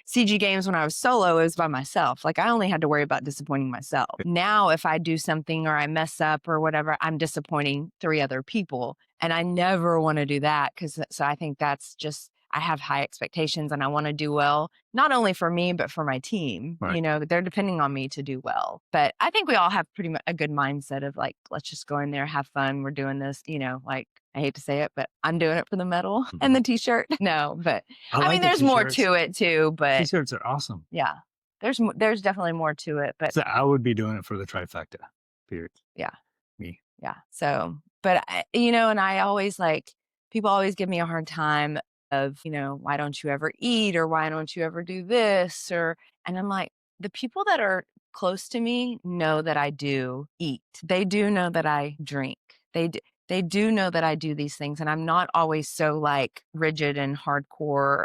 CG games when I was solo, it was by myself. Like I only had to worry about disappointing myself. Now if I do something or I mess up or whatever, I'm disappointing 3 other people, and I never want to do that, so I think that's just, I have high expectations and I want to do well, not only for me, but for my team. Right. They're depending on me to do well. But I think we all have pretty much a good mindset of like, let's just go in there, have fun. We're doing this, like, I hate to say it, but I'm doing it for the medal and the t-shirt. No, but I mean, there's more to it too, but t-shirts are awesome. Yeah. There's definitely more to it, but so I would be doing it for the trifecta, period. Yeah. Me. Yeah. So, but and I always people always give me a hard time of, why don't you ever eat, or why don't you ever do this, and I'm like, the people that are close to me know that I do eat. They do know that I drink. They do know that I do these things, and I'm not always so like rigid and hardcore,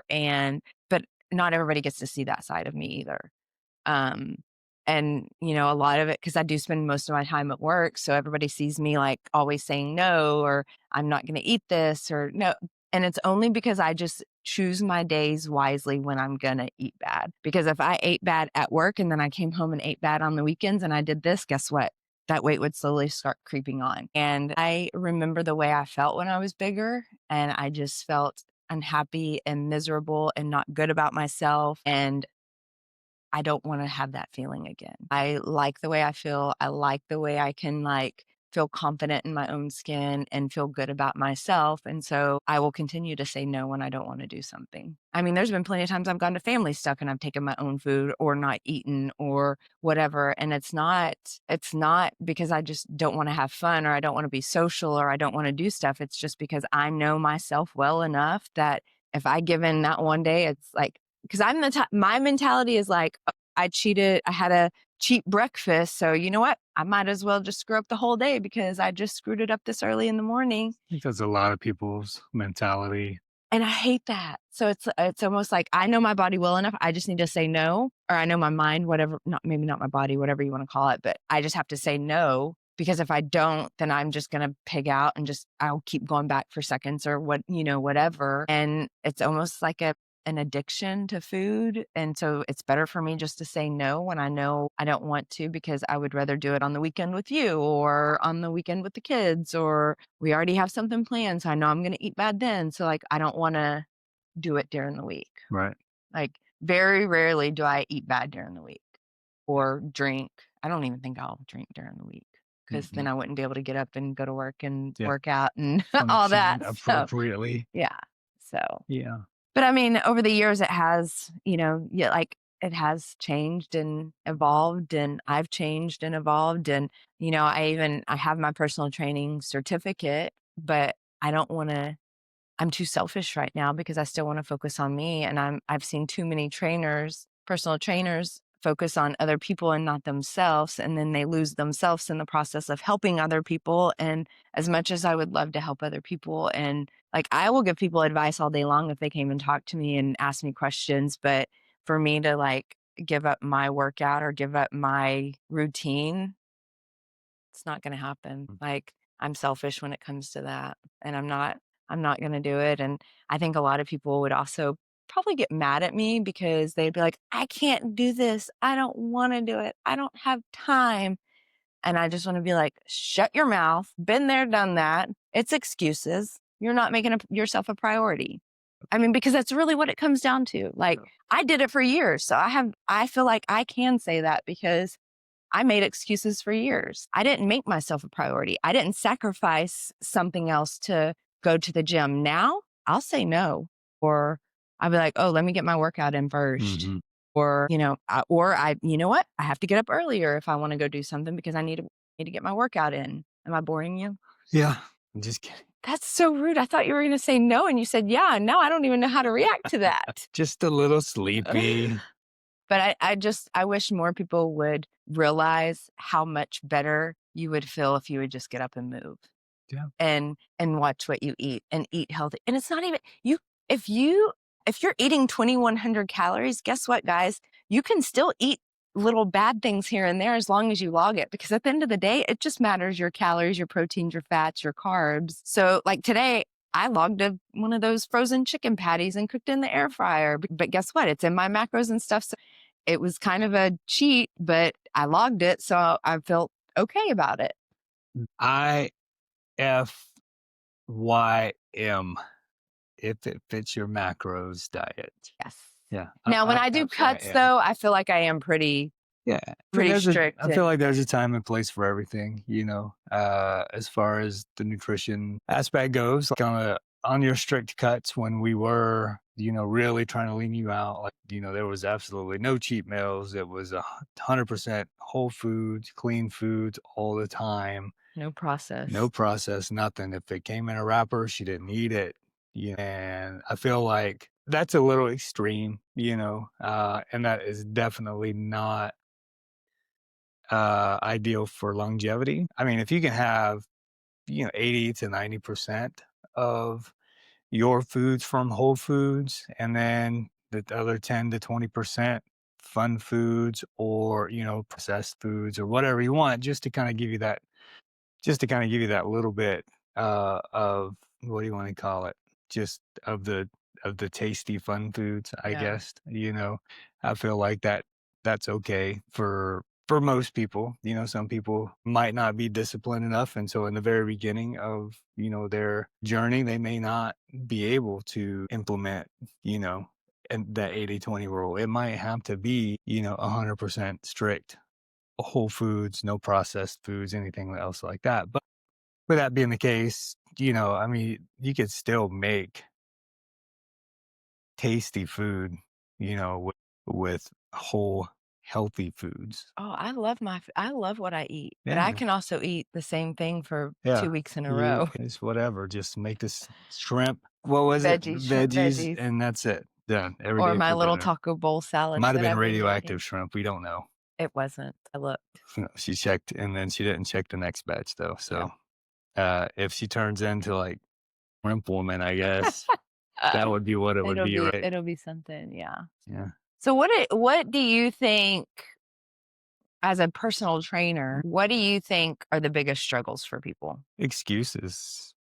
but not everybody gets to see that side of me either. And, a lot of it, because I do spend most of my time at work. So everybody sees me like always saying no, or I'm not going to eat this, or no. And it's only because I just choose my days wisely when I'm going to eat bad. Because if I ate bad at work and then I came home and ate bad on the weekends and I did this, guess what? That weight would slowly start creeping on. And I remember the way I felt when I was bigger, and I just felt unhappy and miserable and not good about myself. And I don't want to have that feeling again. I like the way I feel. I like the way I can feel confident in my own skin and feel good about myself. And so I will continue to say no when I don't want to do something. I mean, there's been plenty of times I've gone to family stuff and I've taken my own food or not eaten or whatever. And it's not because I just don't want to have fun, or I don't want to be social, or I don't want to do stuff. It's just because I know myself well enough that if I give in that one day, it's like, because my mentality is like, I cheated. I had a cheap breakfast. So you know what? I might as well just screw up the whole day because I just screwed it up this early in the morning. I think that's a lot of people's mentality. And I hate that. So it's almost like I know my body well enough. I just need to say no, or I know my mind, whatever, maybe not my body, whatever you want to call it, but I just have to say no, because if I don't, then I'm just going to pig out and I'll keep going back for seconds or whatever. And it's almost like an addiction to food. And so it's better for me just to say no when I know I don't want to, because I would rather do it on the weekend with you, or on the weekend with the kids, or we already have something planned. So I know I'm going to eat bad then. So I don't want to do it during the week. Right. Very rarely do I eat bad during the week. or drink. I don't even think I'll drink during the week because then I wouldn't be able to get up and go to work and Yeah. work out and all that. Function So, appropriately. yeah. So, Yeah. but I mean, over the years, it has, yeah, like it has changed and evolved, and I've changed and evolved. And, I have my personal training certificate, but I don't want to, I'm too selfish right now because I still want to focus on me. And I've seen too many personal trainers focus on other people and not themselves. And then they lose themselves in the process of helping other people. And as much as I would love to help other people, and like I will give people advice all day long if they came and talk to me and ask me questions. But for me to like give up my workout or give up my routine, it's not going to happen. Like I'm selfish when it comes to that, and I'm not going to do it. And I think a lot of people would also probably get mad at me because they'd be like, I can't do this. I don't want to do it. I don't have time. And I just want to be like, shut your mouth. Been there, done that. It's excuses. You're not making yourself a priority. I mean, because that's really what it comes down to. Like I did it for years. So I feel like I can say that because I made excuses for years. I didn't make myself a priority. I didn't sacrifice something else to go to the gym. Now I'll say no, or I'll be like, oh, let me get my workout in 1st. Or, you know what? I have to get up earlier if I want to go do something because I need to get my workout in. Am I boring you? Yeah. I'm just kidding. That's so rude. I thought you were going to say no. And you said, yeah. And now I don't even know how to react to that. Just a little sleepy. But I wish more people would realize how much better you would feel if you would just get up and move. Yeah. And watch what you eat and eat healthy. And it's not even if you're eating 2,100 calories, guess what, guys? You can still eat little bad things here and there as long as you log it, because at the end of the day, it just matters your calories, your proteins, your fats, your carbs. So like today, I logged one of those frozen chicken patties and cooked in the air fryer. But guess what? It's in my macros and stuff. So it was kind of a cheat, but I logged it. So I felt okay about it. IFYM, if it fits your macros diet. Yes. Yeah. Now, when I do cuts, though, I feel like I am pretty strict. I feel like there's a time and place for everything, as far as the nutrition aspect goes. Like on your strict cuts, when we were, really trying to lean you out, like, there was absolutely no cheat meals. It was 100% whole foods, clean foods all the time. No process. No process, nothing. If it came in a wrapper, she didn't eat it. And I feel like that's a little extreme, and that is definitely not ideal for longevity. I mean, if you can have, 80 to 90% of your foods from whole foods, and then the other 10 to 20% fun foods or, processed foods or whatever you want, just to kind of give you that little bit of, what do you want to call it? Just of the tasty fun foods, I guess. I feel like that's okay for most people. Some people might not be disciplined enough, and so in the very beginning of their journey, they may not be able to implement and that 80-20 rule. It might have to be 100% strict whole foods, no processed foods, anything else like that. But with that being the case, I mean, you could still make tasty food, with whole healthy foods. Oh, I love what I eat, but Yeah. I can also eat the same thing for 2 weeks in a You- row. It's whatever. Just make this shrimp. What was it? Shrimp veggies. And that's it. Done. Every Or day my for little dinner. taco bowl salad. Might have that been I've been radioactive making. shrimp. We don't know. It wasn't. I looked. She checked, and then she didn't check the next batch though. So, if she turns into like shrimp woman, I guess that would be what it would be, right? It'll be something. Yeah. Yeah. So what do you think, as a personal trainer, what do you think are the biggest struggles for people? Excuses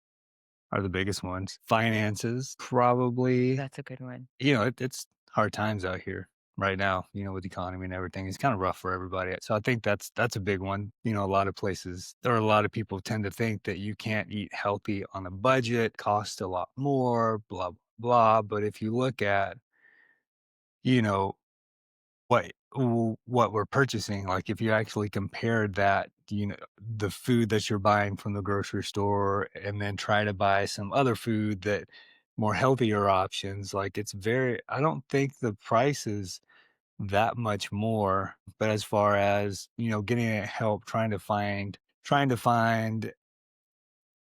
are the biggest ones. Finances, probably. That's a good one. It's hard times out here right now, with the economy and everything. It's kind of rough for everybody. So I think that's a big one. A lot of places, or a lot of people tend to think that you can't eat healthy on a budget, costs a lot more, blah, blah, blah. But if you look at, you know, what we're purchasing. Like if you actually compared that, the food that you're buying from the grocery store and then try to buy some other food that more healthier options, like I don't think the price is that much more. But as far as, getting help, trying to find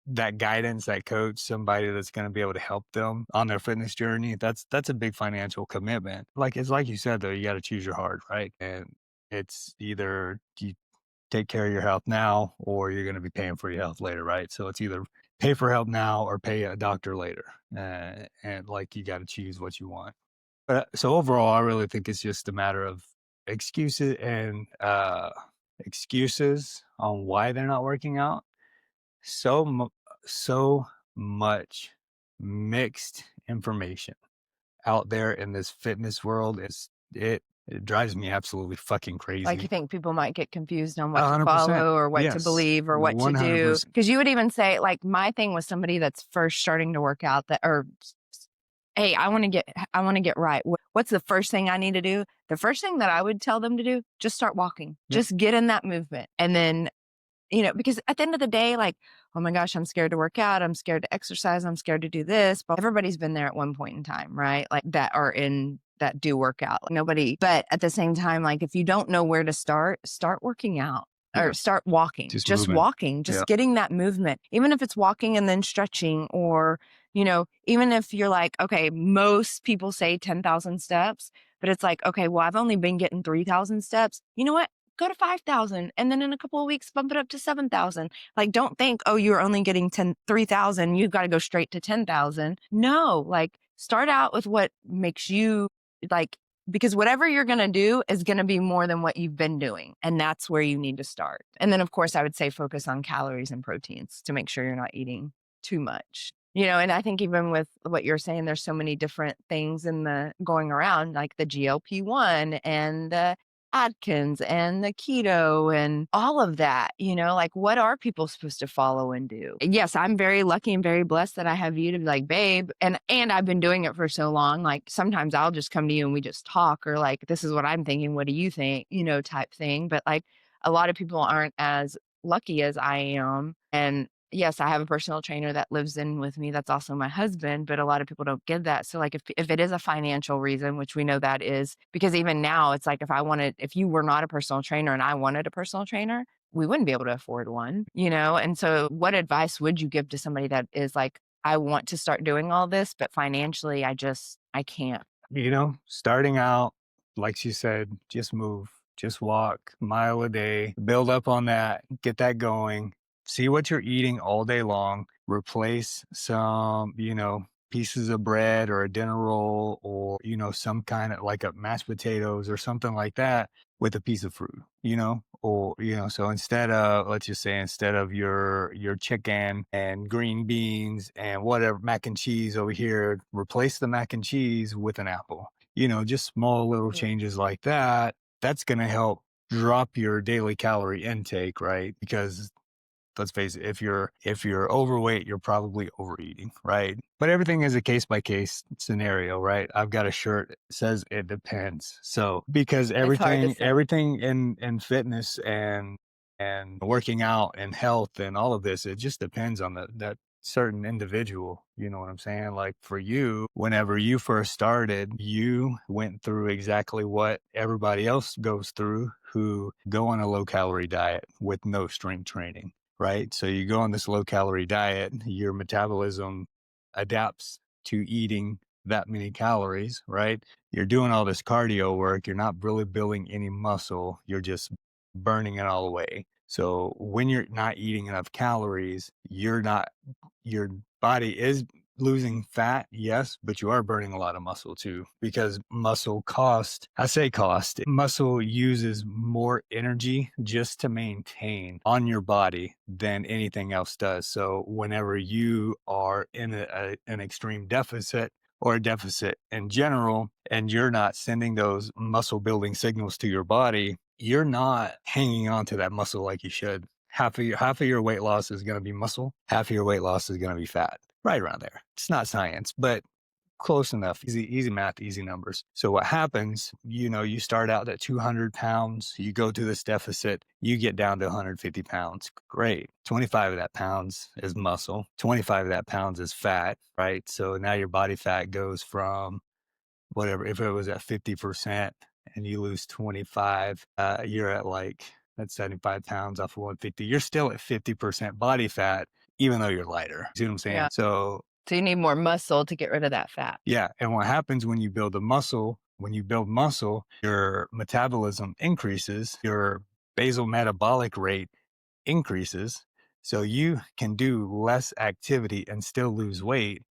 that guidance, that coach, somebody that's going to be able to help them on their fitness journey, that's a big financial commitment. It's like you said though, you got to choose your heart, right? And it's either you take care of your health now or you're going to be paying for your health later, right? So it's either pay for help now or pay a doctor later. And like you got to choose what you want. But so overall, I really think it's just a matter of excuses and excuses on why they're not working out. So much mixed information out there in this fitness world. It drives me absolutely fucking crazy. Like you think people might get confused on what to 100%. follow or what to believe or what to do. 100%. Because you would even say, like, my thing was somebody that's first starting to work out hey, I want to get right. What's the first thing I need to do? The first thing that I would tell them to do, just start walking. Yep. Just get in that movement. And then, because at the end of the day, like, oh my gosh, I'm scared to work out. I'm scared to exercise. I'm scared to do this. But everybody's been there at one point in time, right? Like that do work out. But at the same time, like if you don't know where to start working out. Or start walking, just walking, just getting that movement, even if it's walking and then stretching, or, even if you're like, okay, most people say 10,000 steps, but it's like, okay, well, I've only been getting 3,000 steps. You know what? Go to 5,000. And then in a couple of weeks, bump it up to 7,000. Like, don't think, oh, you're only getting 3,000. You've got to go straight to 10,000. No, like start out with what makes you like, because whatever you're going to do is going to be more than what you've been doing. And that's where you need to start. And then, of course, I would say focus on calories and proteins to make sure you're not eating too much. And I think even with what you're saying, there's so many different things going around, like the GLP-1 and the Atkins and the keto and all of that, like what are people supposed to follow and do? Yes, I'm very lucky and very blessed that I have you to be like, babe, and I've been doing it for so long. Like sometimes I'll just come to you and we just talk, or like, this is what I'm thinking, what do you think, type thing. But like a lot of people aren't as lucky as I am. And yes, I have a personal trainer that lives in with me. That's also my husband, but a lot of people don't get that. So like if it is a financial reason, which we know that is, because even now it's like if you were not a personal trainer and I wanted a personal trainer, we wouldn't be able to afford one, And so what advice would you give to somebody that is like, I want to start doing all this, but financially I can't? Starting out, like she said, just move, just walk a mile a day, build up on that, get that going. See what you're eating all day long. Replace some, pieces of bread or a dinner roll or, some kind of like a mashed potatoes or something like that with a piece of fruit, or, so let's just say instead of your chicken and green beans and whatever, mac and cheese over here, replace the mac and cheese with an apple, just small little changes like that. That's going to help drop your daily calorie intake, right? Because let's face it, if you're overweight, you're probably overeating, right? But everything is a case by case scenario, right? I've got a shirt that says it depends. So because everything in fitness and working out and health and all of this, it just depends on that certain individual. You know what I'm saying? Like for you, whenever you first started, you went through exactly what everybody else goes through who go on a low calorie diet with no strength training. Right? So you go on this low calorie diet, your metabolism adapts to eating that many calories, right? You're doing all this cardio work. You're not really building any muscle. You're just burning it all away. So when you're not eating enough calories, your body is losing fat, yes, but you are burning a lot of muscle too, because muscle uses more energy just to maintain on your body than anything else does. So whenever you are in an extreme deficit or a deficit in general, and you're not sending those muscle building signals to your body, you're not hanging on to that muscle like you should. Half of your weight loss is going to be muscle. Half of your weight loss is going to be fat. Right around there. It's not science, but close enough. Easy math, easy numbers. So what happens, you start out at 200 pounds, you go to this deficit, you get down to 150 pounds. Great. 25 of that pounds is muscle. 25 of that pounds is fat, right? So now your body fat goes from whatever, if it was at 50% and you lose 25, you're at that's 75 pounds off of 150. You're still at 50% body fat, even though you're lighter. See what I'm saying? Yeah. So you need more muscle to get rid of that fat. yeah. And what happens when you build muscle, your metabolism increases, your basal metabolic rate increases. So you can do less activity and still lose weight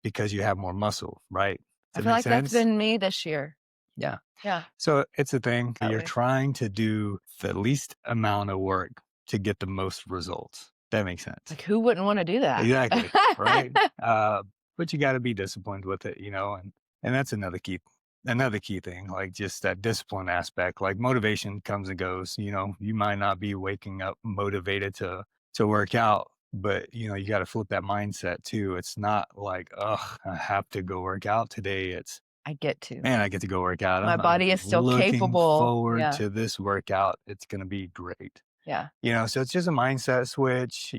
because you have more muscle, right? I feel like that's been me this year. Yeah. Yeah. So it's a thing. That You're way. trying to do the least amount of work to get the most results. That makes sense. Like, who wouldn't want to do that? Exactly. Right. But you got to be disciplined with it, and that's another key thing, like just that discipline aspect. Like motivation comes and goes. You might not be waking up motivated to work out, but you got to flip that mindset too. It's not like, I have to go work out today. It's, I get to. man, I get to go work out. My body is still looking capable. forward to this workout. It's going to be great. Yeah. So it's just a mindset switch,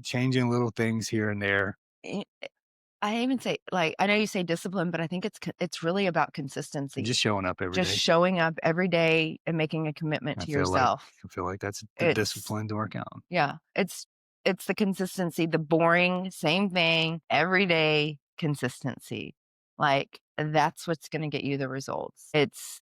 changing little things here and there. I even say, I know you say discipline, but I think it's really about consistency. Just showing up every day. Just showing up every day and making a commitment to yourself. I feel like that's the discipline to work out. Yeah. It's the consistency, the boring, same thing, every day consistency. That's what's going to get you the results.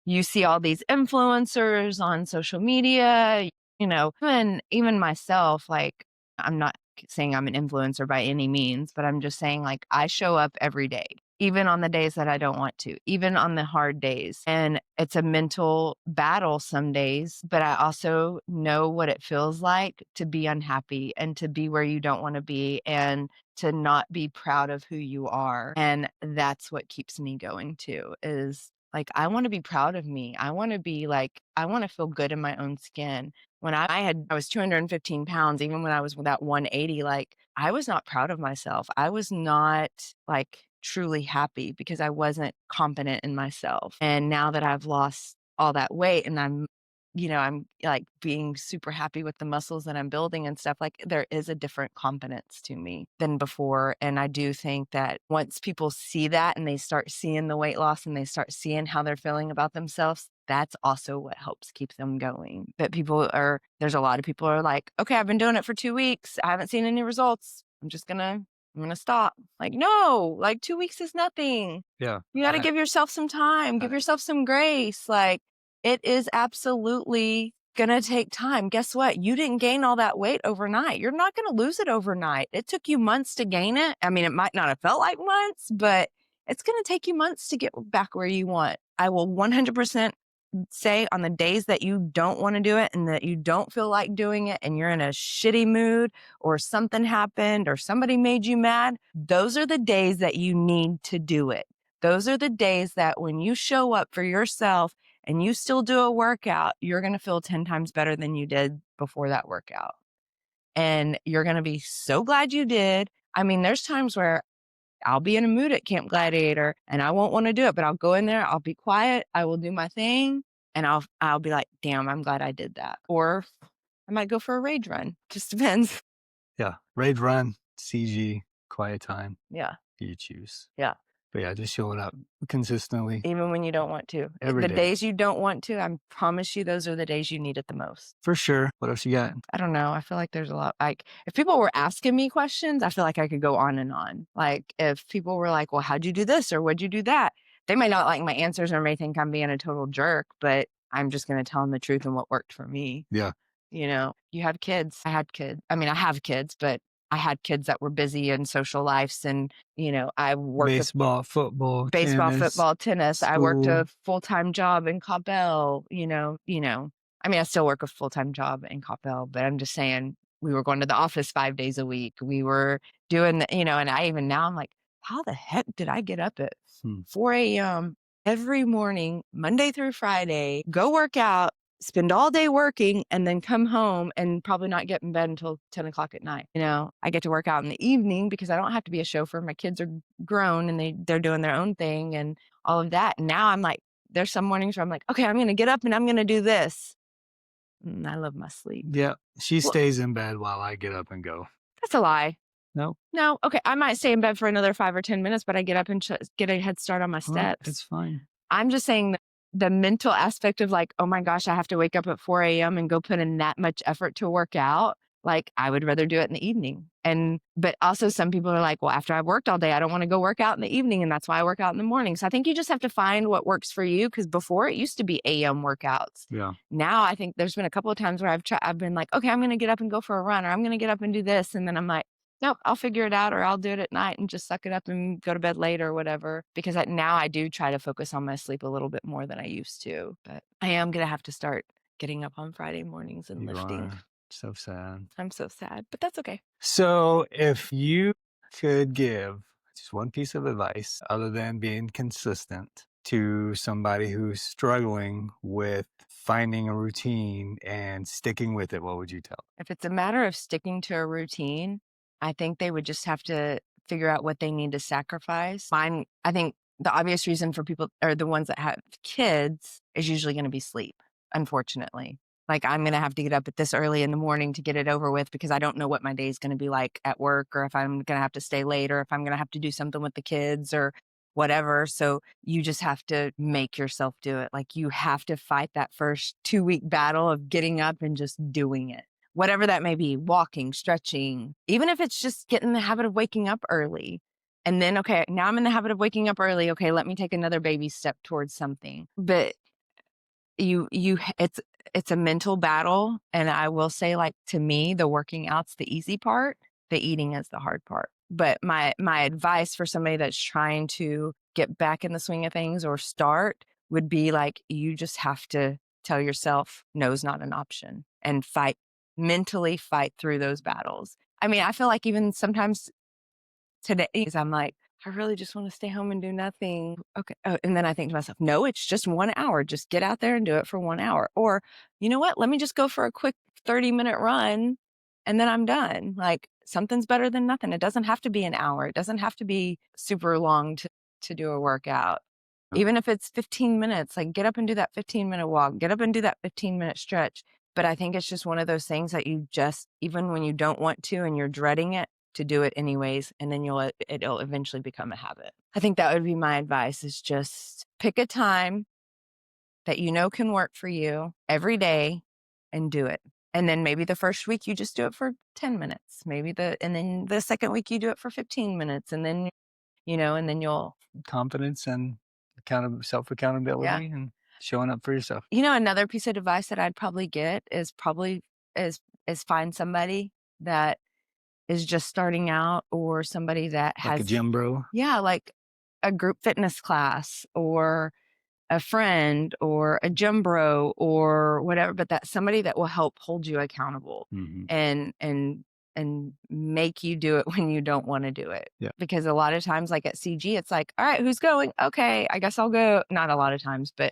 You see all these influencers on social media, even myself, I'm not saying I'm an influencer by any means, but I'm just saying I show up every day, even on the days that I don't want to, even on the hard days. And it's a mental battle some days, but I also know what it feels like to be unhappy and to be where you don't want to be and to not be proud of who you are. And that's what keeps me going too, is I want to be proud of me. I want to be I want to feel good in my own skin. When I was 215 pounds, even when I was without 180, I was not proud of myself. I was not truly happy because I wasn't confident in myself. And now that I've lost all that weight and I'm being super happy with the muscles that I'm building and stuff, there is a different confidence to me than before. And I do think that once people see that and they start seeing the weight loss and they start seeing how they're feeling about themselves, that's also what helps keep them going. But there's a lot of people who are like, okay, I've been doing it for 2 weeks. I haven't seen any results. I'm going to stop. No, 2 weeks is nothing. Yeah. You got to give yourself some time, give yourself some grace. It is absolutely going to take time. Guess what? You didn't gain all that weight overnight. You're not going to lose it overnight. It took you months to gain it. I mean, it might not have felt like months, but it's going to take you months to get back where you want. I will 100% say on the days that you don't want to do it and that you don't feel like doing it and you're in a shitty mood or something happened or somebody made you mad, those are the days that you need to do it. Those are the days that when you show up for yourself and you still do a workout, you're going to feel 10 times better than you did before that workout. And you're going to be so glad you did. I mean, there's times where I'll be in a mood at Camp Gladiator and I won't want to do it, but I'll go in there, I'll be quiet, I will do my thing, and I'll be like, damn, I'm glad I did that. Or I might go for a rage run. Just depends. Yeah. Rage run, CG, quiet time. Yeah. You choose. Yeah. But yeah, just showing up consistently. Even when you don't want to. Every day. Days you don't want to, I promise you, those are the days you need it the most. For sure. What else you got? I don't know. I feel like there's a lot. If people were asking me questions, I feel like I could go on and on. If people were like, well, how'd you do this? Or what'd you do that? They may not like my answers or may think I'm being a total jerk, but I'm just going to tell them the truth and what worked for me. Yeah. You have kids. I had kids. I mean, I have kids, but I had kids that were busy in social lives and, I worked baseball, football, tennis. School. I worked a full-time job in Coppell, I mean, I still work a full-time job in Coppell, but I'm just saying we were going to the office 5 days a week. We were doing, and I even now I'm like, how the heck did I get up at 4 a.m. every morning, Monday through Friday, go work out, spend all day working and then come home and probably not get in bed until 10 o'clock at night. I get to work out in the evening because I don't have to be a chauffeur. My kids are grown and they're doing their own thing and all of that. And now I'm like, there's some mornings where I'm like, okay, I'm going to get up and I'm going to do this. And I love my sleep. Yeah. She stays in bed while I get up and go. That's a lie. No. Okay. I might stay in bed for another 5 or 10 minutes, but I get up and get a head start on my steps. It's fine. I'm just saying the mental aspect of like, oh my gosh, I have to wake up at 4 a.m. and go put in that much effort to work out. Like I would rather do it in the evening. But also some people are like, well, after I've worked all day, I don't want to go work out in the evening. And that's why I work out in the morning. So I think you just have to find what works for you. Cause before it used to be AM workouts. Yeah. Now I think there's been a couple of times where I've been like, okay, I'm going to get up and go for a run, or I'm going to get up and do this. And then I'm like, nope, I'll figure it out, or I'll do it at night and just suck it up and go to bed later or whatever. Because now I do try to focus on my sleep a little bit more than I used to. But I am going to have to start getting up on Friday mornings and lifting. So sad. I'm so sad, but that's okay. So if you could give just one piece of advice other than being consistent to somebody who's struggling with finding a routine and sticking with it, what would you tell them? If it's a matter of sticking to a routine, I think they would just have to figure out what they need to sacrifice. I think the obvious reason for people, or the ones that have kids, is usually going to be sleep, unfortunately. Like I'm going to have to get up at this early in the morning to get it over with because I don't know what my day is going to be like at work, or if I'm going to have to stay late, or if I'm going to have to do something with the kids or whatever. So you just have to make yourself do it. Like you have to fight that first 2-week battle of getting up and just doing it. Whatever that may be, walking, stretching, even if it's just getting in the habit of waking up early. And then, okay, now I'm in the habit of waking up early. Okay, let me take another baby step towards something. But it's a mental battle. And I will say, like, to me, the working out's the easy part. The eating is the hard part. But my advice for somebody that's trying to get back in the swing of things or start would be like, you just have to tell yourself no is not an option and mentally fight through those battles. I mean, I feel like even sometimes today I'm like, I really just want to stay home and do nothing. Okay. Oh, and then I think to myself, no, it's just 1 hour. Just get out there and do it for 1 hour. Or, you know what? Let me just go for a quick 30-minute run and then I'm done. Like something's better than nothing. It doesn't have to be an hour. It doesn't have to be super long to do a workout. Even if it's 15 minutes, like get up and do that 15-minute walk, get up and do that 15-minute stretch. But I think it's just one of those things that you just, even when you don't want to and you're dreading it, to do it anyways, and then it'll eventually become a habit. I think that would be my advice, is just pick a time that you know can work for you every day and do it. And then maybe the first week you just do it for 10 minutes. And then the second week you do it for 15 minutes. And then, and then you'll confidence and self-accountability and showing up for yourself. Another piece of advice that I'd probably get is find somebody that is just starting out, or somebody that has like a gym bro. Yeah, like a group fitness class, or a friend, or a gym bro, or whatever, but that's somebody that will help hold you accountable and make you do it when you don't want to do it. Yeah. Because a lot of times, like at CG, it's like, all right, who's going? Okay, I guess I'll go. Not a lot of times, but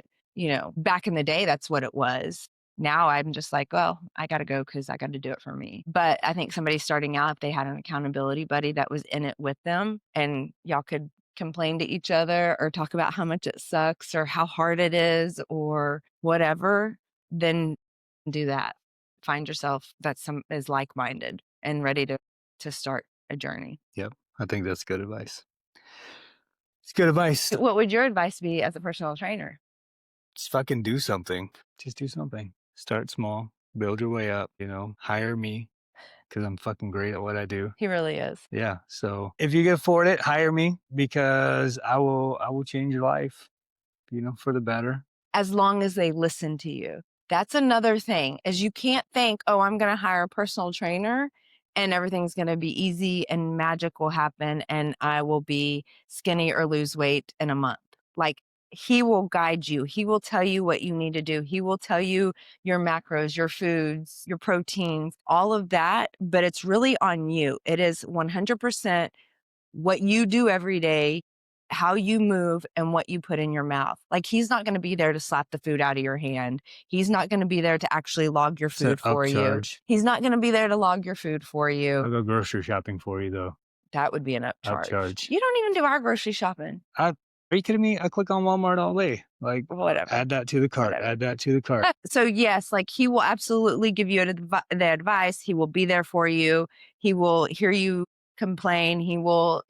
back in the day, that's what it was. Now I'm just like, well, I got to go because I got to do it for me. But I think somebody starting out, if they had an accountability buddy that was in it with them, and y'all could complain to each other or talk about how much it sucks or how hard it is or whatever, then do that. Find yourself that is like-minded and ready to start a journey. Yep. I think that's good advice. It's good advice. What would your advice be as a personal trainer? Just fucking do something. Just do something. Start small, build your way up, hire me because I'm fucking great at what I do. He really is. Yeah. So if you can afford it, hire me because I will change your life, for the better. As long as they listen to you. That's another thing, is you can't think, oh, I'm going to hire a personal trainer and everything's going to be easy and magic will happen and I will be skinny or lose weight in a month. Like, he will guide you. He will tell you what you need to do. He will tell you your macros, your foods, your proteins, all of that. But it's really on you. It is 100% what you do every day how you move and what you put in your mouth. Like, he's not going to be there to slap the food out of your hand. He's not going to be there to actually log your It's an food for you. upcharge. He's not going to be there to log your food for I'll you. go grocery shopping for you, though. That would be an upcharge. Upcharge. You don't even do our grocery shopping. Are you kidding me? I click on Walmart all day. Like, Whatever. add that to the cart. Whatever. Add that to the cart. So yes, like, he will absolutely give you the advice. He will be there for you. He will hear you complain. He will,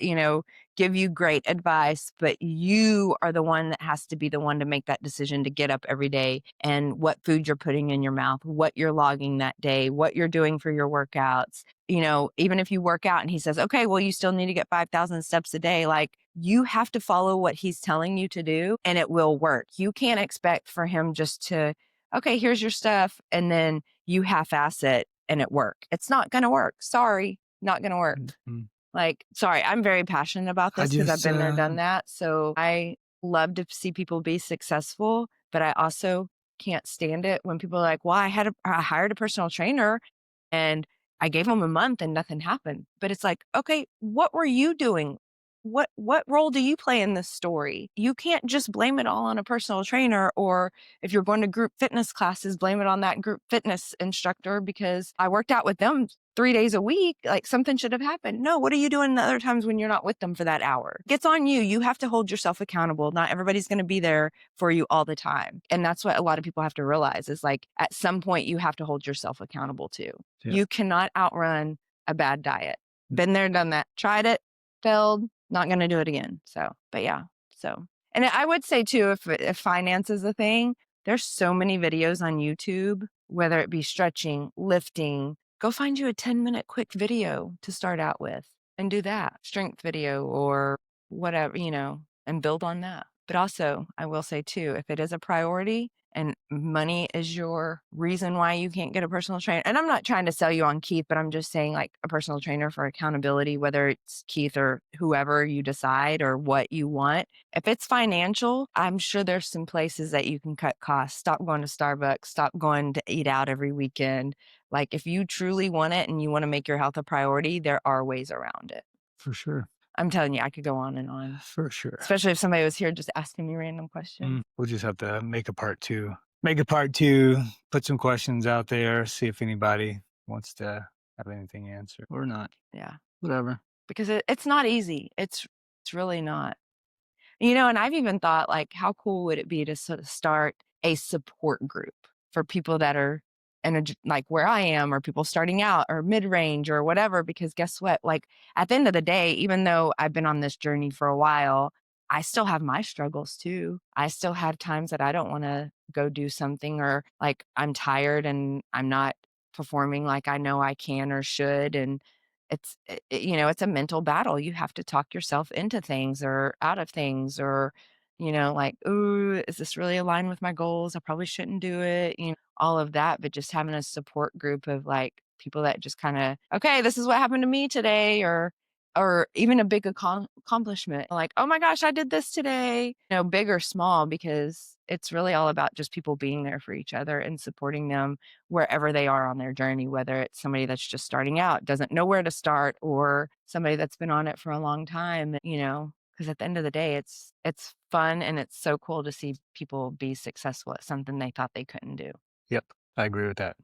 give you great advice, but you are the one that has to be the one to make that decision to get up every day and what food you're putting in your mouth, what you're logging that day, what you're doing for your workouts. Even if you work out and he says, okay, well, you still need to get 5,000 steps a day. Like, you have to follow what he's telling you to do and it will work. You can't expect for him just to, okay, here's your stuff, and then you half-ass it and it work. It's not going to work. Sorry, not going to work. Mhm. Like, sorry, I'm very passionate about this because I've been there, done that. So I love to see people be successful, but I also can't stand it when people are like, well, I hired a personal trainer and I gave him a month and nothing happened. But it's like, okay, what were you doing? What role do you play in this story? You can't just blame it all on a personal trainer, or if you're going to group fitness classes, blame it on that group fitness instructor because I worked out with them 3 days a week. Like, something should have happened. No, what are you doing the other times when you're not with them for that hour? It's on you. You have to hold yourself accountable. Not everybody's going to be there for you all the time. And that's what a lot of people have to realize is, like, at some point you have to hold yourself accountable too. Yeah. You cannot outrun a bad diet. Been there, done that. Tried it, failed, not going to do it again. So, but yeah. So, and I would say too, if finance is a thing, there's so many videos on YouTube, whether it be stretching, lifting. Go find you a 10-minute quick video to start out with and do that. Strength video or whatever, and build on that. But also, I will say too, if it is a priority and money is your reason why you can't get a personal trainer, and I'm not trying to sell you on Keith, but I'm just saying, like, a personal trainer for accountability, whether it's Keith or whoever you decide or what you want. If it's financial, I'm sure there's some places that you can cut costs. Stop going to Starbucks, stop going to eat out every weekend. Like, if you truly want it and you want to make your health a priority, there are ways around it. For sure. I'm telling you, I could go on and on. For sure. Especially if somebody was here just asking me random questions. We'll just have to make a part two. Put some questions out there, see if anybody wants to have anything answered or not. Yeah. Whatever. Because it's not easy. It's really not. And I've even thought, like, how cool would it be to sort of start a support group for people that are like where I am, or people starting out or mid-range or whatever, because guess what? Like, at the end of the day, even though I've been on this journey for a while, I still have my struggles too. I still have times that I don't want to go do something, or like I'm tired and I'm not performing like I know I can or should. And it's a mental battle. You have to talk yourself into things or out of things, or, like, ooh, is this really aligned with my goals? I probably shouldn't do it, all of that. But just having a support group of, like, people that just kind of, okay, this is what happened to me today, or even a big accomplishment, like, oh my gosh, I did this today, big or small, because it's really all about just people being there for each other and supporting them wherever they are on their journey, whether it's somebody that's just starting out, doesn't know where to start, or somebody that's been on it for a long time, because at the end of the day, it's fun and it's so cool to see people be successful at something they thought they couldn't do. Yep. I agree with that.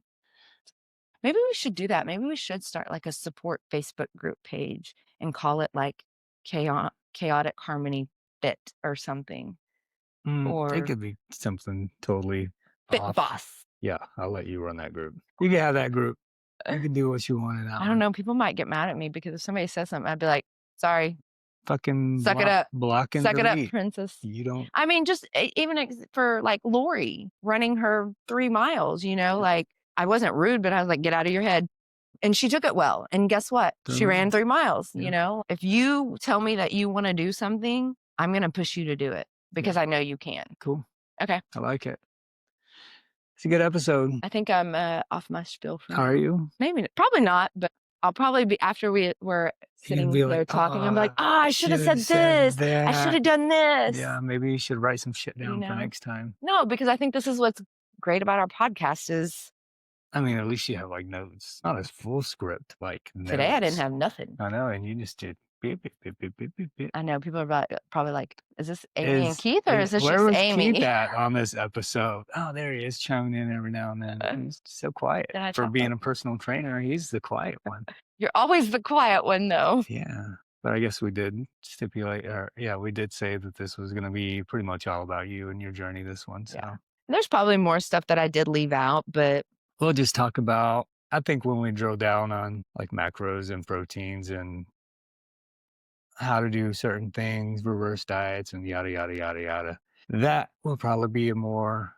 Maybe we should do that. Maybe we should start like a support Facebook group page and call it like KAotic Harmony Fit or something. Or it could be something totally Fit off. Boss. Yeah, I'll let you run that group. You can have that group. You can do what you want in that I don't know. People might get mad at me because if somebody says something, I'd be like, sorry. Fucking suck it up. Block and Suck delete. it up, princess. You don't. I mean, just even for like Lori running her 3 miles, like, I wasn't rude, but I was like, get out of your head. And she took it well. And guess what? She ran 3 miles. Yeah. If you tell me that you want to do something, I'm going to push you to do it because I know you can. Cool. Okay. I like it. It's a good episode. I think I'm off my spiel. Are you? Maybe, probably not, but I'll probably be, after we're sitting there like, talking, I'm like, I should have said this. I should have done this. Yeah, maybe you should write some shit down for next time. No, because I think this is what's great about our podcast is, I mean, at least you have like notes. Not as full script like notes. Today I didn't have nothing. I know, and you just did Beep, beep, beep, beep, beep, beep, beep. I know people are probably like, is this Amy and Keith or is this where just was Amy? Keith at on this episode? Oh, there he is, chiming in every now and then. He's so quiet for being a personal trainer. He's the quiet one. You're always the quiet one, though. Yeah, but I guess we did stipulate, or yeah, we did say that this was going to be pretty much all about you and your journey. This one, so there's probably more stuff that I did leave out, but we'll just talk about. I think when we drill down on like macros and proteins and how to do certain things, reverse diets and yada, yada, yada, yada, that will probably be a more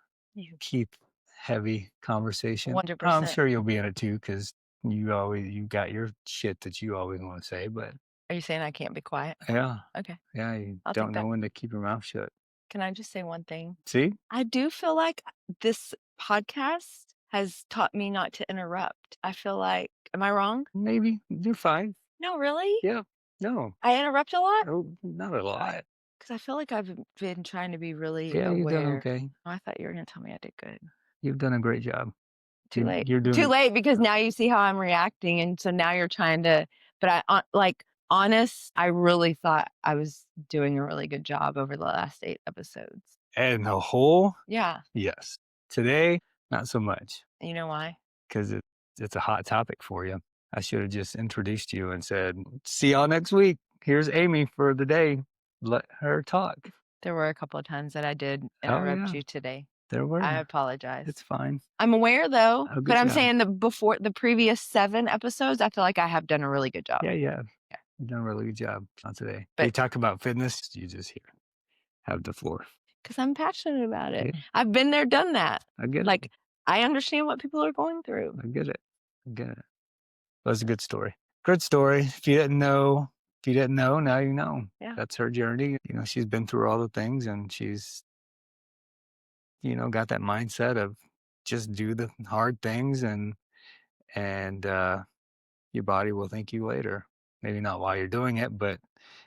Keith heavy conversation. 100%. I'm sure you'll be in it too, because you got your shit that you always want to say, but. Are you saying I can't be quiet? Yeah. Okay. Yeah, you I'll don't take know that. when to keep your mouth shut. Can I just say one thing? See? I do feel like this podcast has taught me not to interrupt. I feel like, am I wrong? Maybe. You're fine. No, really? Yeah. No. I interrupt a lot? Oh, not a lot. Because I feel like I've been trying to be really Yeah, aware. you've done okay. Oh, I thought you were going to tell me I did good. You've done a great job. Too late. You're doing Too late, because now you see how I'm reacting. And so now you're trying to, but honest, I really thought I was doing a really good job over the last 8 episodes. And the whole? Yeah. Yes. Today, not so much. You know why? Because it's a hot topic for you. I should have just introduced you and said, see y'all next week. Here's Amy for the day. Let her talk. There were a couple of times that I did interrupt you today. There were. I apologize. It's fine. I'm aware though, Oh, good but I'm job. saying that before the previous 7 episodes, I feel like I have done a really good job. Yeah. You've done a really good job on today. But you talk about fitness, you just have the floor. Because I'm passionate about it. Yeah. I've been there, done that. I get it. Like, I understand what people are going through. I get it. That's a good story. Good story. If you didn't know, now you know. Yeah. That's her journey. She's been through all the things, and she's, got that mindset of just do the hard things, and your body will thank you later. Maybe not while you're doing it, but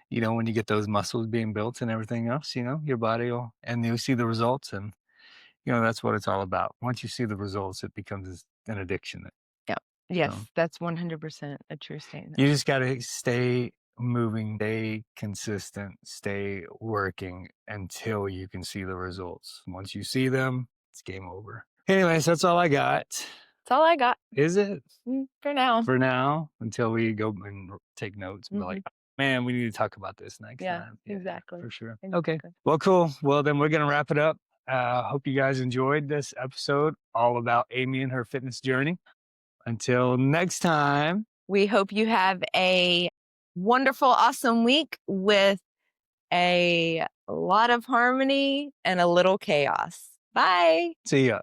when you get those muscles being built and everything else, your body will, and you'll see the results, and that's what it's all about. Once you see the results, it becomes an addiction. Yeah. Yes, that's 100% a true statement. You just got to stay moving, stay consistent, stay working until you can see the results. Once you see them, it's game over. Anyways, that's all I got. That's all I got. Is it? For now. For now, until we go and take notes. But like, man, we need to talk about this next time. Yeah, exactly. For sure. Exactly. Okay. Well, cool. Well, then we're going to wrap it up. Hope you guys enjoyed this episode all about Amy and her fitness journey. Until next time. We hope you have a wonderful, awesome week with a lot of harmony and a little chaos. Bye. See ya.